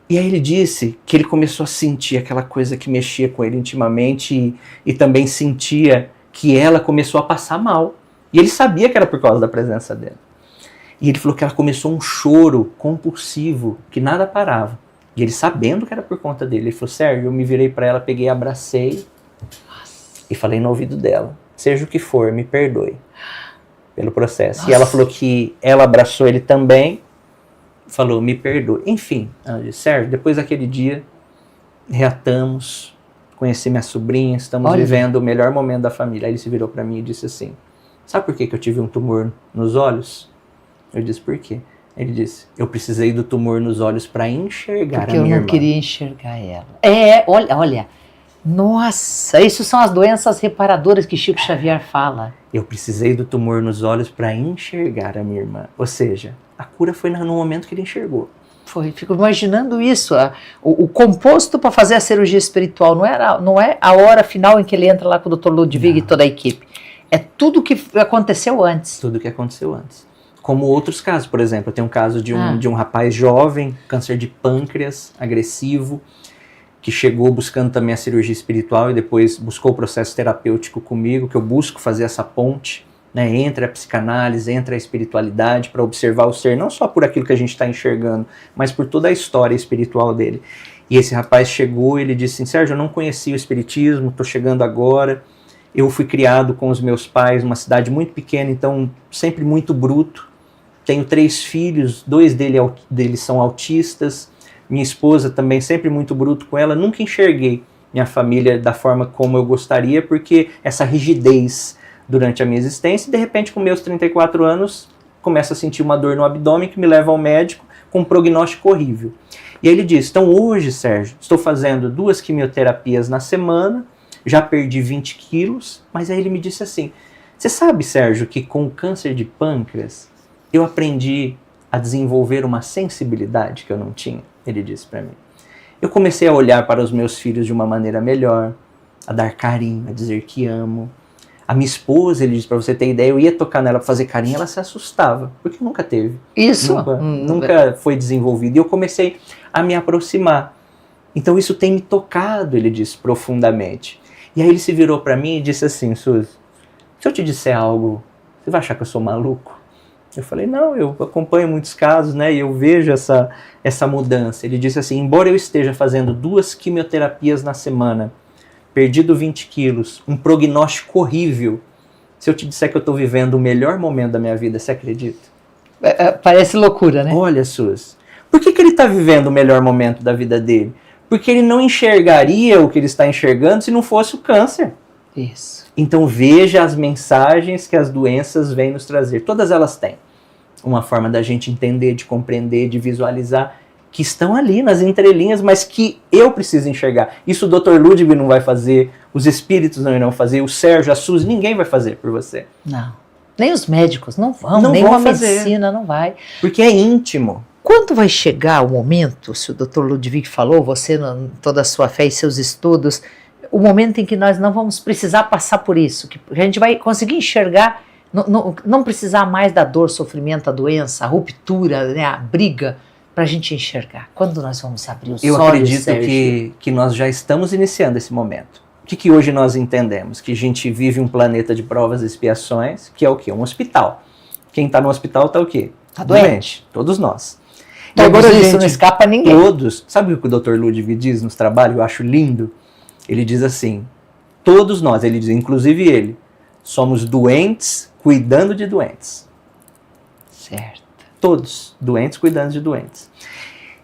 E aí ele disse que ele começou a sentir aquela coisa que mexia com ele intimamente e também sentia que ela começou a passar mal. E ele sabia que era por causa da presença dela. E ele falou que ela começou um choro compulsivo, que nada parava. E ele sabendo que era por conta dele, ele falou, Sérgio, eu me virei para ela, peguei, abracei e falei no ouvido dela, seja o que for, me perdoe pelo processo. Nossa. E ela falou que ela abraçou ele também, falou, me perdoe. Enfim, ela disse, Sérgio, depois daquele dia, reatamos, conheci minha sobrinha, estamos vivendo o melhor momento da família. Aí ele se virou para mim e disse assim, sabe por que eu tive um tumor nos olhos? Eu disse, por quê? Ele disse, eu precisei do tumor nos olhos para enxergar a minha irmã. Porque eu não queria enxergar ela. Olha. Nossa, isso são as doenças reparadoras que Chico Xavier fala. Eu precisei do tumor nos olhos para enxergar a minha irmã. Ou seja, a cura foi no momento que ele enxergou. Fico imaginando isso. O composto para fazer a cirurgia espiritual não é a hora final em que ele entra lá com o Dr. Ludwig e toda a equipe. É tudo que aconteceu antes. Tudo que aconteceu antes. Como outros casos, por exemplo, eu tenho um caso de um rapaz jovem, câncer de pâncreas, agressivo. que chegou buscando também a cirurgia espiritual e depois buscou o processo terapêutico comigo, que eu busco fazer essa ponte, né, entre a psicanálise, entre a espiritualidade, para observar o ser, não só por aquilo que a gente está enxergando, mas por toda a história espiritual dele. E esse rapaz chegou e ele disse assim, Sérgio, eu não conhecia o espiritismo, estou chegando agora, eu fui criado com os meus pais numa cidade muito pequena, então sempre muito bruto, tenho 3 filhos, 2 deles são autistas, minha esposa também sempre muito bruto com ela, nunca enxerguei minha família da forma como eu gostaria, porque essa rigidez durante a minha existência, e de repente com meus 34 anos, começo a sentir uma dor no abdômen que me leva ao médico com um prognóstico horrível. E aí ele disse, então hoje, Sérgio, estou fazendo 2 quimioterapias na semana, já perdi 20 quilos, mas aí ele me disse assim, você sabe, Sérgio, que com o câncer de pâncreas, eu aprendi a desenvolver uma sensibilidade que eu não tinha, ele disse para mim. Eu comecei a olhar para os meus filhos de uma maneira melhor, a dar carinho, a dizer que amo. A minha esposa, ele disse, para você ter ideia, eu ia tocar nela para fazer carinho, ela se assustava, porque nunca teve. Isso? Nunca foi desenvolvido. E eu comecei a me aproximar. Então isso tem me tocado, ele disse, profundamente. E aí ele se virou para mim e disse assim, Suzy, se eu te disser algo, você vai achar que eu sou maluco? Eu falei, não, eu acompanho muitos casos, né, e eu vejo essa mudança. Ele disse assim, embora eu esteja fazendo 2 quimioterapias na semana, perdido 20 quilos, um prognóstico horrível, se eu te disser que eu estou vivendo o melhor momento da minha vida, você acredita? Parece loucura, né? Olha, Suzy, por que ele está vivendo o melhor momento da vida dele? Porque ele não enxergaria o que ele está enxergando se não fosse o câncer. Isso. Então veja as mensagens que as doenças vêm nos trazer. Todas elas têm uma forma da gente entender, de compreender, de visualizar, que estão ali nas entrelinhas, mas que eu preciso enxergar. Isso o Dr. Ludwig não vai fazer, os espíritos não irão fazer, o Sérgio, a Suzy, ninguém vai fazer por você. Não. Nem os médicos não vão, não nem vão a fazer. medicina não vai. Porque é íntimo. Quando vai chegar o momento, se o Dr. Ludwig falou, você, toda a sua fé e seus estudos, o momento em que nós não vamos precisar passar por isso, que a gente vai conseguir enxergar, não precisar mais da dor, sofrimento, a doença, a ruptura, né, a briga, para a gente enxergar. Quando nós vamos abrir os olhos, Eu acredito Sérgio? que nós já estamos iniciando esse momento. O que hoje nós entendemos? Que a gente vive um planeta de provas e expiações, que é o quê? Um hospital. Quem está no hospital está o quê? Está doente. Todos nós. Então, agora isso não escapa a ninguém. Todos. Sabe o que o Dr. Ludwig diz nos trabalhos? Eu acho lindo. Ele diz assim, todos nós, ele diz, inclusive ele, somos doentes cuidando de doentes. Certo. Todos doentes cuidando de doentes.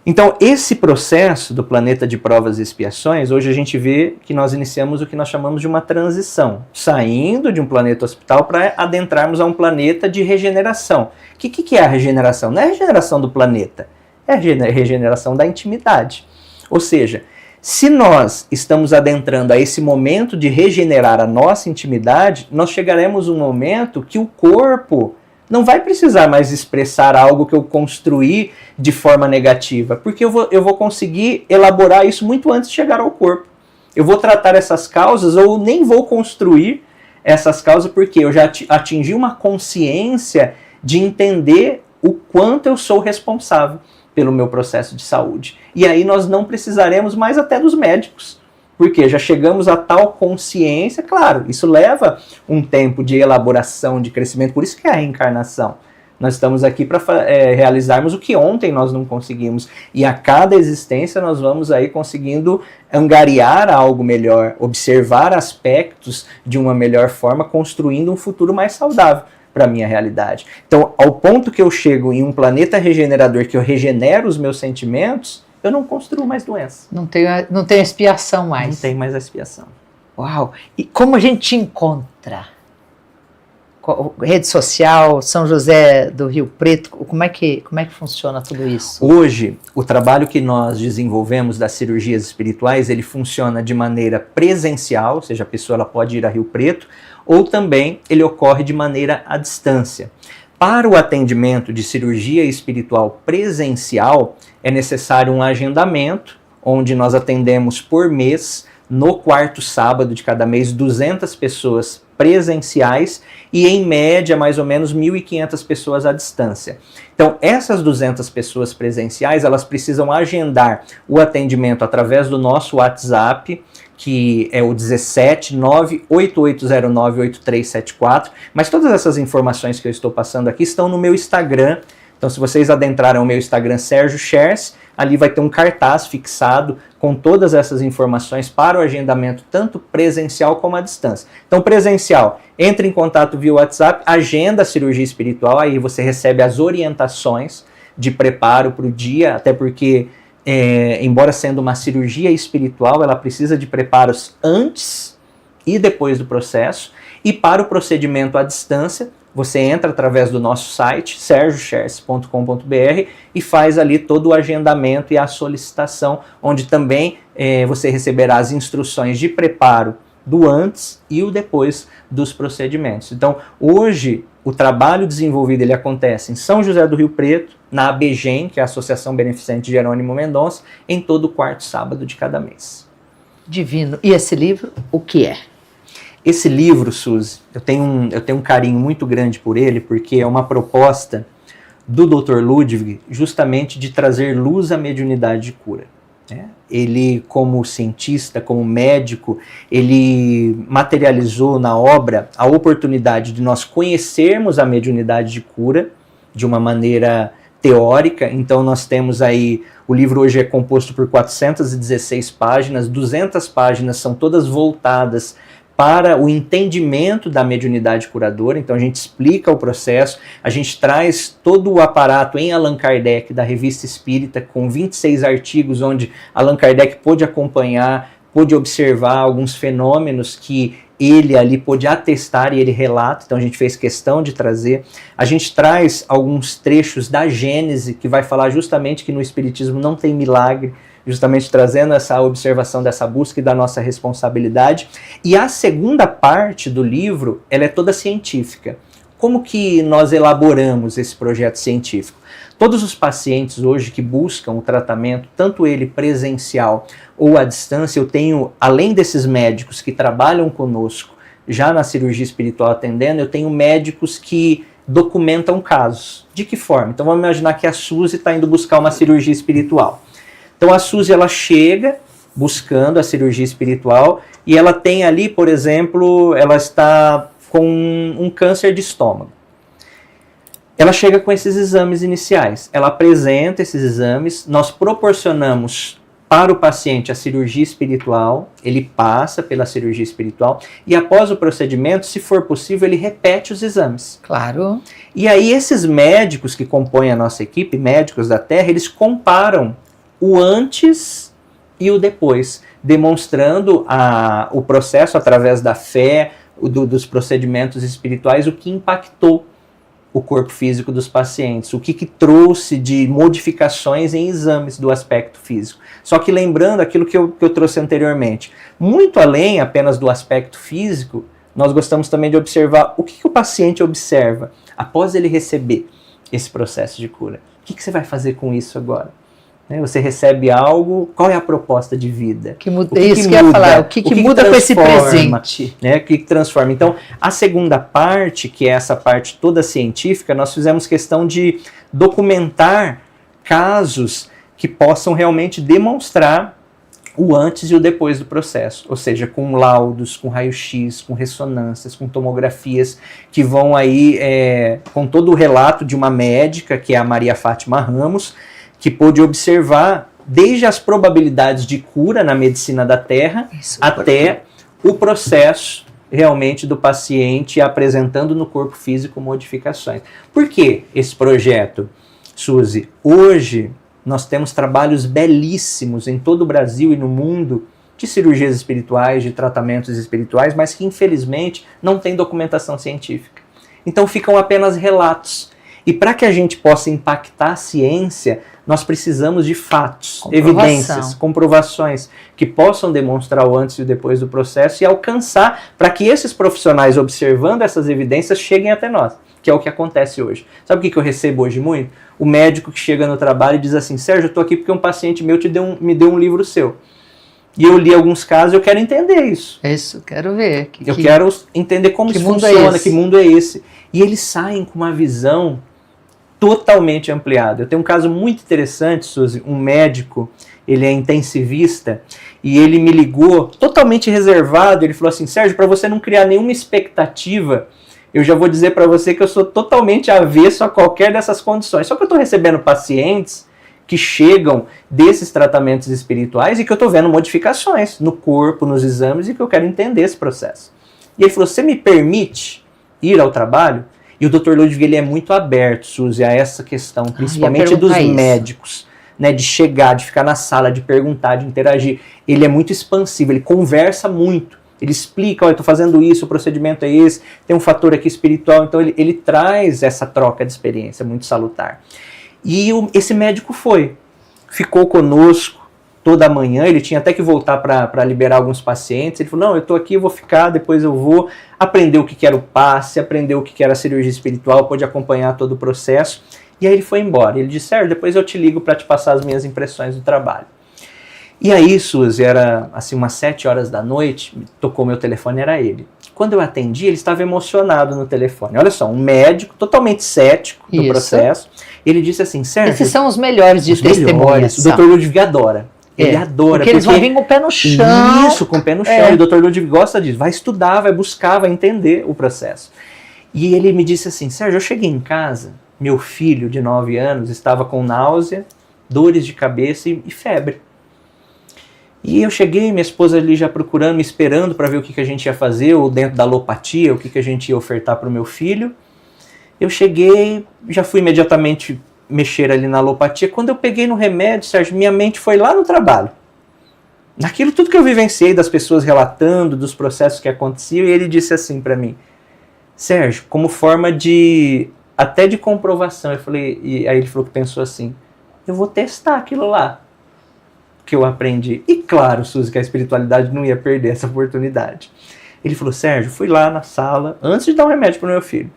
Então, esse processo do planeta de provas e expiações, hoje a gente vê que nós iniciamos o que nós chamamos de uma transição, saindo de um planeta hospital para adentrarmos a um planeta de regeneração. O que é a regeneração? Não é a regeneração do planeta, é a regeneração da intimidade. Ou seja, se nós estamos adentrando a esse momento de regenerar a nossa intimidade, nós chegaremos a um momento que o corpo não vai precisar mais expressar algo que eu construí de forma negativa, porque eu vou conseguir elaborar isso muito antes de chegar ao corpo. Eu vou tratar essas causas ou nem vou construir essas causas porque eu já atingi uma consciência de entender o quanto eu sou responsável pelo meu processo de saúde. E aí nós não precisaremos mais até dos médicos, porque já chegamos a tal consciência, claro, isso leva um tempo de elaboração, de crescimento, por isso que é a reencarnação. Nós estamos aqui para realizarmos o que ontem nós não conseguimos, e a cada existência nós vamos aí conseguindo angariar algo melhor, observar aspectos de uma melhor forma, construindo um futuro mais saudável para a minha realidade. Então, ao ponto que eu chego em um planeta regenerador, que eu regenero os meus sentimentos, eu não construo mais doença. Não tem expiação mais. Não tem mais a expiação. Uau! E como a gente encontra? Rede social, São José do Rio Preto, como é que funciona tudo isso? Hoje, o trabalho que nós desenvolvemos das cirurgias espirituais, ele funciona de maneira presencial, ou seja, a pessoa ela pode ir a Rio Preto, ou também ele ocorre de maneira à distância. Para o atendimento de cirurgia espiritual presencial, é necessário um agendamento, onde nós atendemos por mês, no quarto sábado de cada mês, 200 pessoas presenciais e, em média, mais ou menos 1.500 pessoas à distância. Então, essas 200 pessoas presenciais, elas precisam agendar o atendimento através do nosso WhatsApp, que é o 17988098374, mas todas essas informações que eu estou passando aqui estão no meu Instagram. Então, se vocês adentrarem o meu Instagram, Sérgio Scherz, ali vai ter um cartaz fixado com todas essas informações para o agendamento, tanto presencial como à distância. Então, presencial, entre em contato via WhatsApp, agenda a cirurgia espiritual, aí você recebe as orientações de preparo para o dia, até porque, embora sendo uma cirurgia espiritual, ela precisa de preparos antes e depois do processo. E para o procedimento à distância, você entra através do nosso site, sergioscherz.com.br, e faz ali todo o agendamento e a solicitação, onde também você receberá as instruções de preparo do antes e o depois dos procedimentos. Então, hoje, o trabalho desenvolvido ele acontece em São José do Rio Preto, na ABGEM, que é a Associação Beneficente Jerônimo Mendonça, em todo o quarto sábado de cada mês. Divino. E esse livro, o que é? Esse livro, Suzy, eu tenho um carinho muito grande por ele, porque é uma proposta do Dr. Ludwig, justamente de trazer luz à mediunidade de cura. Ele, como cientista, como médico, ele materializou na obra a oportunidade de nós conhecermos a mediunidade de cura de uma maneira teórica. Então nós temos aí, o livro hoje é composto por 416 páginas, 200 páginas são todas voltadas para o entendimento da mediunidade curadora. Então a gente explica o processo, a gente traz todo o aparato em Allan Kardec, da Revista Espírita, com 26 artigos, onde Allan Kardec pôde acompanhar, pôde observar alguns fenômenos que ele ali pôde atestar e ele relata. Então a gente fez questão de trazer. A gente traz alguns trechos da Gênese, que vai falar justamente que no Espiritismo não tem milagre, justamente trazendo essa observação dessa busca e da nossa responsabilidade. E a segunda parte do livro, ela é toda científica. Como que nós elaboramos esse projeto científico? Todos os pacientes hoje que buscam o tratamento, tanto ele presencial ou à distância, eu tenho, além desses médicos que trabalham conosco, já na cirurgia espiritual atendendo, eu tenho médicos que documentam casos. De que forma? Então vamos imaginar que a Suzy está indo buscar uma cirurgia espiritual. Então a Suzy, ela chega buscando a cirurgia espiritual e ela tem ali, por exemplo, ela está com um câncer de estômago. Ela chega com esses exames iniciais, ela apresenta esses exames, nós proporcionamos para o paciente a cirurgia espiritual, ele passa pela cirurgia espiritual e após o procedimento, se for possível, ele repete os exames. Claro. E aí esses médicos que compõem a nossa equipe, médicos da Terra, eles comparam o antes e o depois, demonstrando o processo através da fé, dos procedimentos espirituais, o que impactou o corpo físico dos pacientes, o que trouxe de modificações em exames do aspecto físico. Só que lembrando aquilo que eu trouxe anteriormente, muito além apenas do aspecto físico, nós gostamos também de observar o que o paciente observa após ele receber esse processo de cura. O que você vai fazer com isso agora? Você recebe algo, qual é a proposta de vida? Que muda, isso que eu ia falar, o que muda com esse presente? O que transforma? Então, a segunda parte, que é essa parte toda científica, nós fizemos questão de documentar casos que possam realmente demonstrar o antes e o depois do processo, ou seja, com laudos, com raio-x, com ressonâncias, com tomografias, que vão aí com todo o relato de uma médica, que é a Maria Fátima Ramos, que pôde observar desde as probabilidades de cura na medicina da Terra até o processo realmente do paciente apresentando no corpo físico modificações. Por que esse projeto, Suzy? Hoje nós temos trabalhos belíssimos em todo o Brasil e no mundo de cirurgias espirituais, de tratamentos espirituais, mas que infelizmente não tem documentação científica. Então ficam apenas relatos. E para que a gente possa impactar a ciência, nós precisamos de fatos, evidências, comprovações que possam demonstrar o antes e o depois do processo e alcançar para que esses profissionais, observando essas evidências, cheguem até nós, que é o que acontece hoje. Sabe o que eu recebo hoje muito? O médico que chega no trabalho e diz assim: Sérgio, eu estou aqui porque um paciente meu me deu um livro seu. E eu li alguns casos e eu quero entender isso. Isso, quero ver. Eu quero entender como isso funciona, que mundo é esse. E eles saem com uma visão totalmente ampliada. Eu tenho um caso muito interessante, Suzy, um médico, ele é intensivista, e ele me ligou totalmente reservado, ele falou assim, Sérgio, para você não criar nenhuma expectativa, eu já vou dizer para você que eu sou totalmente avesso a qualquer dessas condições. Só que eu estou recebendo pacientes que chegam desses tratamentos espirituais e que eu estou vendo modificações no corpo, nos exames, e que eu quero entender esse processo. E ele falou, você me permite ir ao trabalho? E o Dr. Ludwig, ele é muito aberto, Suzy, a essa questão, principalmente dos médicos, né, de chegar, de ficar na sala, de perguntar, de interagir. Ele é muito expansivo, ele conversa muito, ele explica, olha, eu estou fazendo isso, o procedimento é esse, tem um fator aqui espiritual, então ele traz essa troca de experiência muito salutar. E esse médico ficou conosco toda a manhã, ele tinha até que voltar para liberar alguns pacientes, ele falou, não, eu estou aqui, eu vou ficar, depois eu vou aprender o que era o passe, aprender o que era a cirurgia espiritual, pôde acompanhar todo o processo, e aí ele foi embora. Ele disse, Sérgio, depois eu te ligo para te passar as minhas impressões do trabalho. E aí, Suzy, era assim umas 7 horas da noite, tocou meu telefone, era ele. Quando eu atendi, ele estava emocionado no telefone. Olha só, um médico totalmente cético do processo. Ele disse assim, Sérgio... Esses são os melhores de testemunhação. O Dr. Ludwig adora. Ele adora. Porque eles vão vir com o pé no chão. Isso, com o pé no chão. E o Dr. Ludwig gosta disso. Vai estudar, vai buscar, vai entender o processo. E ele me disse assim, Sérgio, eu cheguei em casa, meu filho de 9 anos estava com náusea, dores de cabeça e febre. E eu cheguei, minha esposa ali já procurando, me esperando para ver o que a gente ia fazer, ou dentro da alopatia, o que a gente ia ofertar para o meu filho. Eu cheguei, já fui imediatamente mexer ali na alopatia. Quando eu peguei no remédio, Sérgio, minha mente foi lá no trabalho. Naquilo tudo que eu vivenciei, das pessoas relatando, dos processos que aconteciam, e ele disse assim para mim, Sérgio, como forma até de comprovação, eu falei, e aí ele falou que pensou assim, eu vou testar aquilo lá que eu aprendi. E claro, Suzy, que a espiritualidade não ia perder essa oportunidade. Ele falou, Sérgio, fui lá na sala, antes de dar um remédio para o meu filho.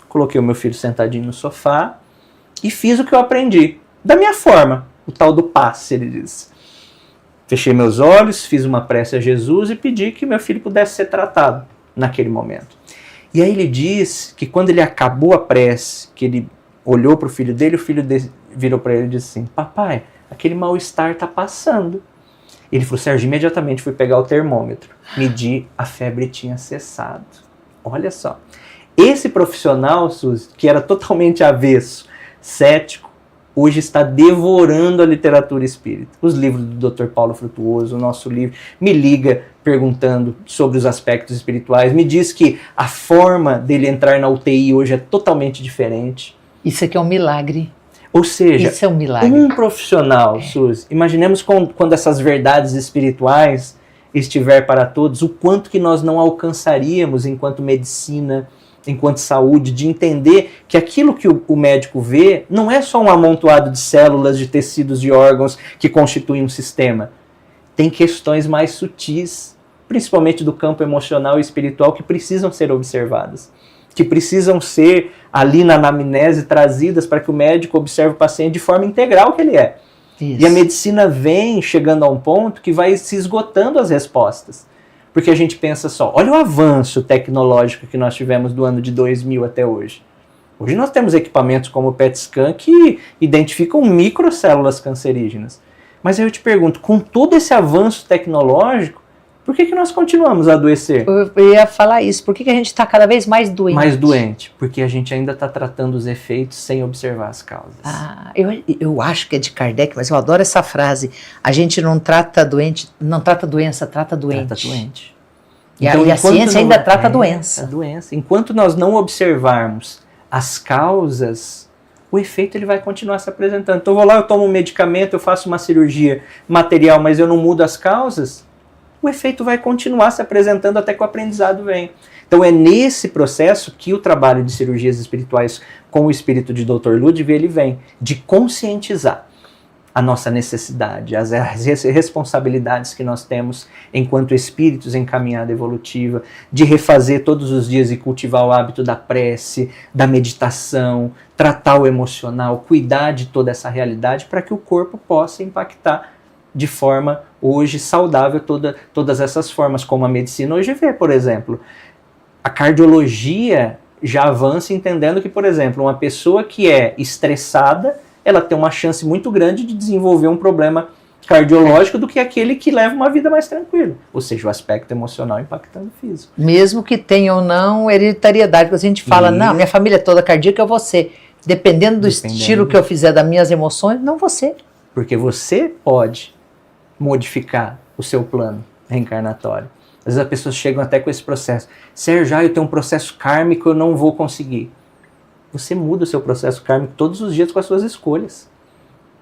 Coloquei o meu filho sentadinho no sofá e fiz o que eu aprendi. Da minha forma, o tal do passe, ele disse. Fechei meus olhos, fiz uma prece a Jesus e pedi que meu filho pudesse ser tratado naquele momento. E aí ele diz que quando ele acabou a prece, que ele olhou para o filho dele virou para ele e disse assim, papai, aquele mal-estar está passando. Ele falou, Sérgio, imediatamente fui pegar o termômetro. Medi, a febre tinha cessado. Olha só. Esse profissional, Suzy, que era totalmente avesso, cético, hoje está devorando a literatura espírita. Os livros do Dr. Paulo Frutuoso, o nosso livro, me liga perguntando sobre os aspectos espirituais, me diz que a forma dele entrar na UTI hoje é totalmente diferente. Isso aqui é um milagre. Ou seja, isso é um milagre. Um profissional, Suzy, imaginemos quando essas verdades espirituais estiver para todos, o quanto que nós não alcançaríamos enquanto medicina, enquanto saúde, de entender que aquilo que o médico vê não é só um amontoado de células, de tecidos, de órgãos que constituem um sistema. Tem questões mais sutis, principalmente do campo emocional e espiritual, que precisam ser observadas, que precisam ser ali na anamnese trazidas para que o médico observe o paciente de forma integral que ele é. Isso. E a medicina vem chegando a um ponto que vai se esgotando as respostas. Porque a gente pensa só, olha o avanço tecnológico que nós tivemos do ano de 2000 até hoje. Hoje nós temos equipamentos como o PET scan que identificam microcélulas cancerígenas. Mas aí eu te pergunto, com todo esse avanço tecnológico, por que nós continuamos a adoecer? Eu ia falar isso, por que a gente está cada vez mais doente? Mais doente, porque a gente ainda está tratando os efeitos sem observar as causas. Eu acho que é de Kardec, mas eu adoro essa frase. A gente não trata doente, não trata doença, trata doente. Trata doente. Então, e a ciência ainda trata a doença. Enquanto nós não observarmos as causas, o efeito ele vai continuar se apresentando. Então eu vou lá, eu tomo um medicamento, eu faço uma cirurgia material, mas eu não mudo as causas, o efeito vai continuar se apresentando até que o aprendizado vem. Então é nesse processo que o trabalho de cirurgias espirituais com o espírito de Dr. Ludwig, ele vem de conscientizar a nossa necessidade, as responsabilidades que nós temos enquanto espíritos em caminhada evolutiva, de refazer todos os dias e cultivar o hábito da prece, da meditação, tratar o emocional, cuidar de toda essa realidade para que o corpo possa impactar de forma hoje saudável todas essas formas, como a medicina hoje vê, por exemplo. A cardiologia já avança entendendo que, por exemplo, uma pessoa que é estressada, ela tem uma chance muito grande de desenvolver um problema cardiológico do que aquele que leva uma vida mais tranquila. Ou seja, o aspecto emocional impactando o físico. Mesmo que tenha ou não hereditariedade, porque a gente fala, não, minha família é toda cardíaca, eu vou ser. Dependendo do estilo que eu fizer das minhas emoções, não vou ser. Porque você pode modificar o seu plano reencarnatório. Às vezes as pessoas chegam até com esse processo. Sérgio, eu tenho um processo kármico, eu não vou conseguir. Você muda o seu processo kármico todos os dias com as suas escolhas.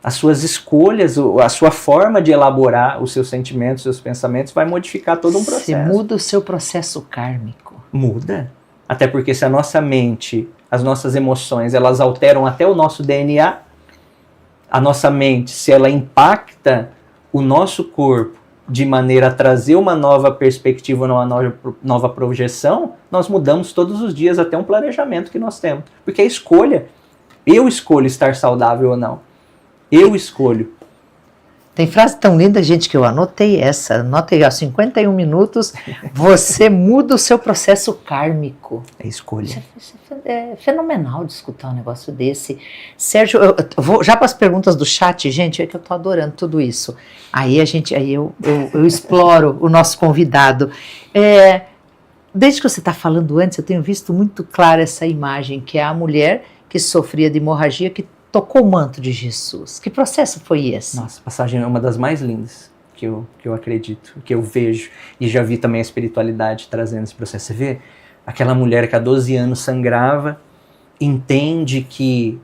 As suas escolhas, a sua forma de elaborar os seus sentimentos, os seus pensamentos, vai modificar todo um processo. Você muda o seu processo kármico. Muda. Até porque se a nossa mente, as nossas emoções, elas alteram até o nosso DNA, a nossa mente, se ela impacta o nosso corpo de maneira a trazer uma nova perspectiva, uma nova projeção, nós mudamos todos os dias até um planejamento que nós temos. Porque a escolha, eu escolho estar saudável ou não. Eu escolho. Tem frase tão linda, gente, que eu anotei há 51 minutos, você muda o seu processo kármico. É escolha. Isso é fenomenal de escutar um negócio desse. Sérgio, eu vou já para as perguntas do chat, gente, é que eu tô adorando tudo isso. Aí eu exploro o nosso convidado. Desde que você está falando antes, eu tenho visto muito clara essa imagem, que é a mulher que sofria de hemorragia, que tocou o manto de Jesus. Que processo foi esse? Nossa, a passagem é uma das mais lindas que eu acredito, que eu vejo. E já vi também a espiritualidade trazendo esse processo. Você vê aquela mulher que há 12 anos sangrava, entende que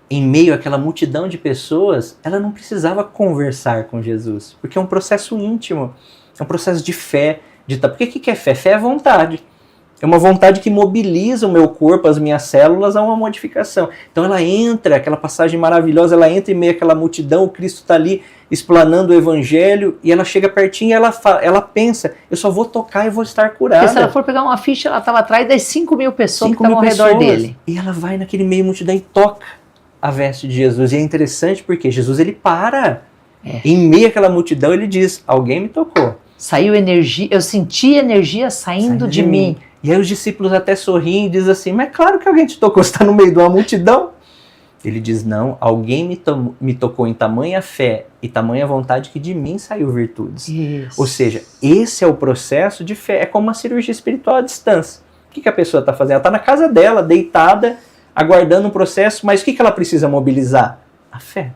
em meio àquela multidão de pessoas, ela não precisava conversar com Jesus. Porque é um processo íntimo, é um processo de fé. Por que é fé? Fé é vontade. É uma vontade que mobiliza o meu corpo, as minhas células a uma modificação. Então ela entra, aquela passagem maravilhosa, ela entra em meio àquela multidão, o Cristo está ali explanando o Evangelho, e ela chega pertinho e ela pensa, eu só vou tocar e vou estar curada. Porque se ela for pegar uma ficha, ela estava atrás das 5.000 pessoas que estavam ao redor dele. E ela vai naquele meio multidão e toca a veste de Jesus. E é interessante porque Jesus ele para. Em meio àquela multidão ele diz, alguém me tocou. Saiu energia, eu senti energia saindo de mim. E aí os discípulos até sorriem e dizem assim, mas claro que alguém te tocou, você está no meio de uma multidão. Ele diz, não, alguém me tocou em tamanha fé e tamanha vontade que de mim saiu virtudes. Isso. Ou seja, esse é o processo de fé, é como uma cirurgia espiritual à distância. O que a pessoa está fazendo? Ela está na casa dela, deitada, aguardando um processo, mas o que ela precisa mobilizar? A fé.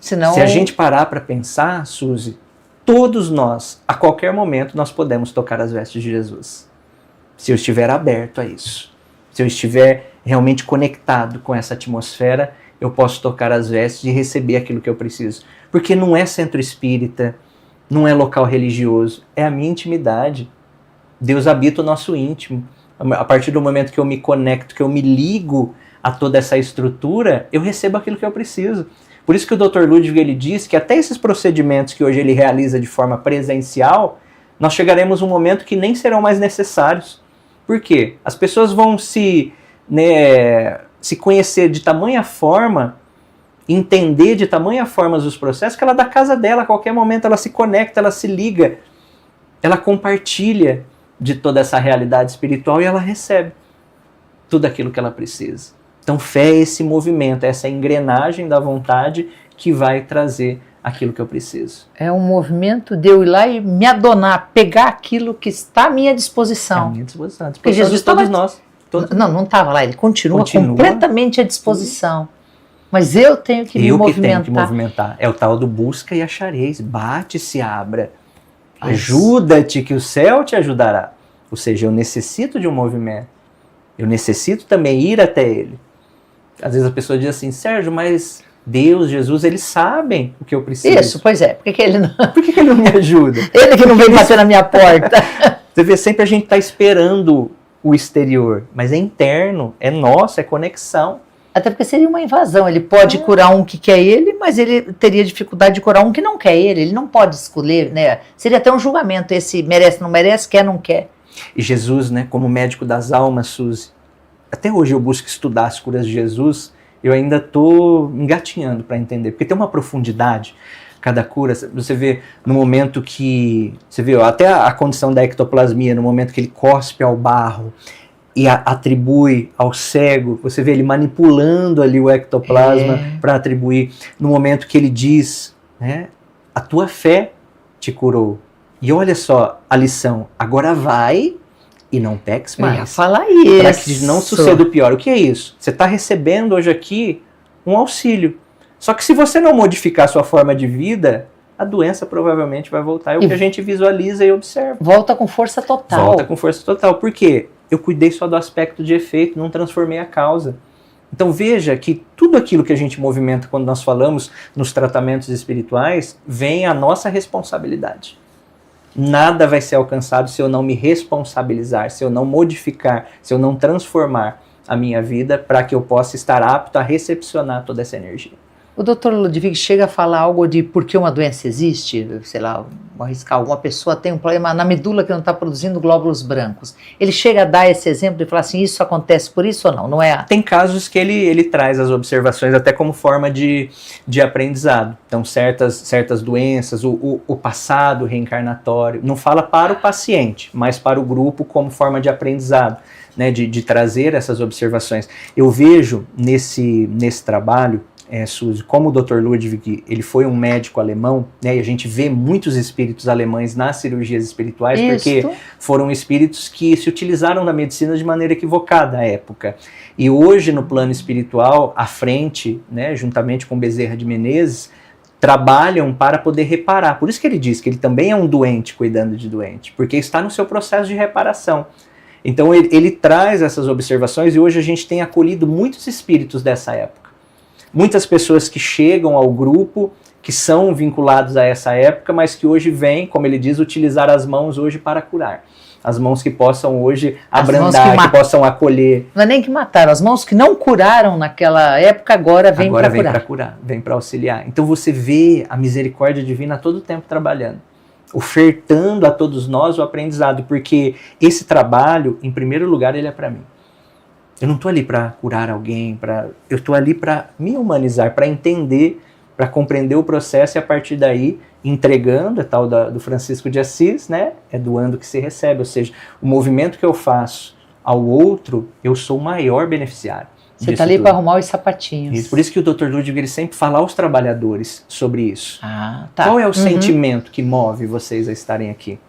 Senão... Se a gente parar para pensar, Suzy, todos nós, a qualquer momento, nós podemos tocar as vestes de Jesus. Se eu estiver aberto a isso. Se eu estiver realmente conectado com essa atmosfera, eu posso tocar as vestes e receber aquilo que eu preciso. Porque não é centro espírita, não é local religioso, é a minha intimidade. Deus habita o nosso íntimo. A partir do momento que eu me conecto, que eu me ligo a toda essa estrutura, eu recebo aquilo que eu preciso. Por isso que o Dr. Ludwig ele diz que até esses procedimentos que hoje ele realiza de forma presencial, nós chegaremos a um momento que nem serão mais necessários. Por quê? As pessoas vão se conhecer de tamanha forma, entender de tamanha forma os processos, que ela da casa dela, a qualquer momento ela se conecta, ela se liga, ela compartilha de toda essa realidade espiritual e ela recebe tudo aquilo que ela precisa. Então fé é esse movimento, é essa engrenagem da vontade que vai trazer aquilo que eu preciso. É um movimento de eu ir lá e me adonar, pegar aquilo que está à minha disposição. À minha disposição. Porque Jesus todos nós. Não estava lá, ele continua completamente à disposição. Mas eu tenho que me movimentar. Eu que tenho que movimentar. É o tal do busca e achareis, bate se abra. Ajuda-te que o céu te ajudará. Ou seja, eu necessito de um movimento. Eu necessito também ir até ele. Às vezes a pessoa diz assim, Sérgio, mas Deus, Jesus, eles sabem o que eu preciso. Isso, pois é. Por que ele não... Por que ele não me ajuda? Ele que não vem bater na minha porta. Você vê, sempre a gente está esperando o exterior, mas é interno, é nosso, é conexão. Até porque seria uma invasão. Ele pode curar um que quer ele, mas ele teria dificuldade de curar um que não quer ele. Ele não pode escolher, né? Seria até um julgamento, esse merece, não merece, quer, não quer. E Jesus, né, como médico das almas, Suzy, até hoje eu busco estudar as curas de Jesus, eu ainda estou engatinhando para entender, porque tem uma profundidade. cada cura. Você vê no momento que, você vê até a condição da ectoplasmia, no momento que ele cospe ao barro e atribui ao cego, você vê ele manipulando ali o ectoplasma para atribuir, no momento que ele diz, né, a tua fé te curou. E olha só a lição, agora vai e não peques mais. Eu ia falar isso. Para que não suceda o pior. O que é isso? Você está recebendo hoje aqui um auxílio. Só que se você não modificar a sua forma de vida, a doença provavelmente vai voltar. É o que a gente visualiza e observa. Volta com força total. Volta com força total. Por quê? Eu cuidei só do aspecto de efeito, não transformei a causa. Então veja que tudo aquilo que a gente movimenta quando nós falamos nos tratamentos espirituais, vem a nossa responsabilidade. Nada vai ser alcançado se eu não me responsabilizar, se eu não modificar, se eu não transformar a minha vida para que eu possa estar apto a recepcionar toda essa energia. O Dr. Ludwig chega a falar algo de por que uma doença existe, sei lá, vou arriscar, alguma pessoa tem um problema na medula que não está produzindo glóbulos brancos. Ele chega a dar esse exemplo e falar assim, isso acontece por isso ou não? Não é? Tem casos que ele traz as observações até como forma de aprendizado. Então, certas doenças, o passado reencarnatório, não fala para o paciente, mas para o grupo como forma de aprendizado, né, de trazer essas observações. Eu vejo nesse trabalho, Suzy, como o Dr. Ludwig, ele foi um médico alemão, né, e a gente vê muitos espíritos alemães nas cirurgias espirituais, porque foram espíritos que se utilizaram da medicina de maneira equivocada à época. E hoje, no plano espiritual, à frente, né, juntamente com Bezerra de Menezes, trabalham para poder reparar. Por isso que ele diz que ele também é um doente cuidando de doente, porque está no seu processo de reparação. Então ele traz essas observações e hoje a gente tem acolhido muitos espíritos dessa época. Muitas pessoas que chegam ao grupo, que são vinculados a essa época, mas que hoje vêm, como ele diz, utilizar as mãos hoje para curar. As mãos que possam hoje abrandar, que possam acolher. Não é nem que mataram, as mãos que não curaram naquela época agora vêm para curar. Agora vem para curar, vem para auxiliar. Então você vê a misericórdia divina a todo tempo trabalhando, ofertando a todos nós o aprendizado, porque esse trabalho, em primeiro lugar, ele é para mim. Eu não estou ali para curar alguém, eu estou ali para me humanizar, para entender, para compreender o processo e a partir daí entregando, é tal do Francisco de Assis, né? É doando que se recebe, ou seja, o movimento que eu faço ao outro, eu sou o maior beneficiário. Você está ali para arrumar os sapatinhos. Isso, por isso que o Dr. Ludwig ele sempre fala aos trabalhadores sobre isso. Tá. Qual é o sentimento que move vocês a estarem aqui?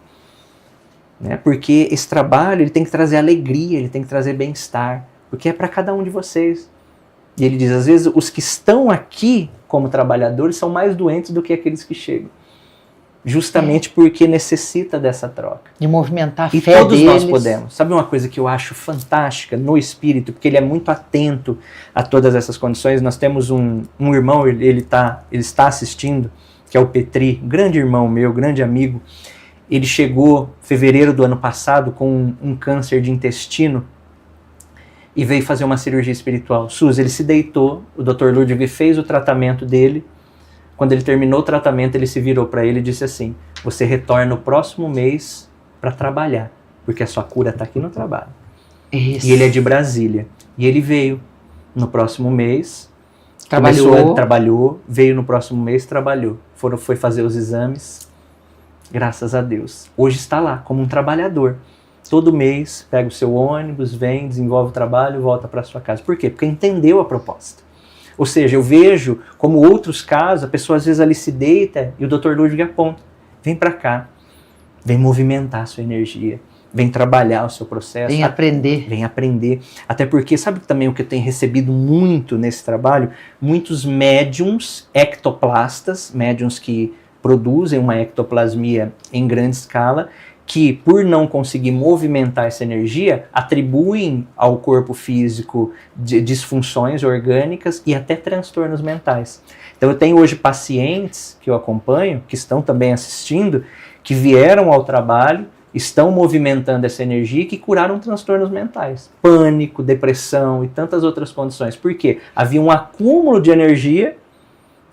Né? Porque esse trabalho ele tem que trazer alegria, ele tem que trazer bem-estar. Porque é para cada um de vocês. E ele diz, às vezes, os que estão aqui como trabalhadores são mais doentes do que aqueles que chegam. Justamente porque necessita dessa troca. De movimentar a fé deles. E todos nós podemos. Sabe uma coisa que eu acho fantástica no espírito? Porque ele é muito atento a todas essas condições. Nós temos um irmão, ele está assistindo, que é o Petri, grande irmão meu, grande amigo. Ele chegou em fevereiro do ano passado com um câncer de intestino e veio fazer uma cirurgia espiritual. Suzy, ele se deitou, o Dr. Ludwig fez o tratamento dele. Quando ele terminou o tratamento, ele se virou para ele e disse assim, você retorna no próximo mês para trabalhar, porque a sua cura está aqui no trabalho. Isso. E ele é de Brasília. E ele veio no próximo mês, trabalhou, veio no próximo mês, trabalhou. Foi fazer os exames, graças a Deus. Hoje está lá, como um trabalhador. Todo mês, pega o seu ônibus, vem, desenvolve o trabalho, volta para sua casa. Por quê? Porque entendeu a proposta. Ou seja, eu vejo como outros casos, a pessoa às vezes ali se deita e o Dr. Ludwig aponta. Vem para cá, vem movimentar a sua energia, vem trabalhar o seu processo. Vem aprender. Vem aprender. Até porque, sabe também o que eu tenho recebido muito nesse trabalho? Muitos médiums ectoplastas, médiums que produzem uma ectoplasmia em grande escala, que por não conseguir movimentar essa energia, atribuem ao corpo físico disfunções orgânicas e até transtornos mentais. Então eu tenho hoje pacientes que eu acompanho, que estão também assistindo, que vieram ao trabalho, estão movimentando essa energia e que curaram transtornos mentais. Pânico, depressão e tantas outras condições. Por quê? Havia um acúmulo de energia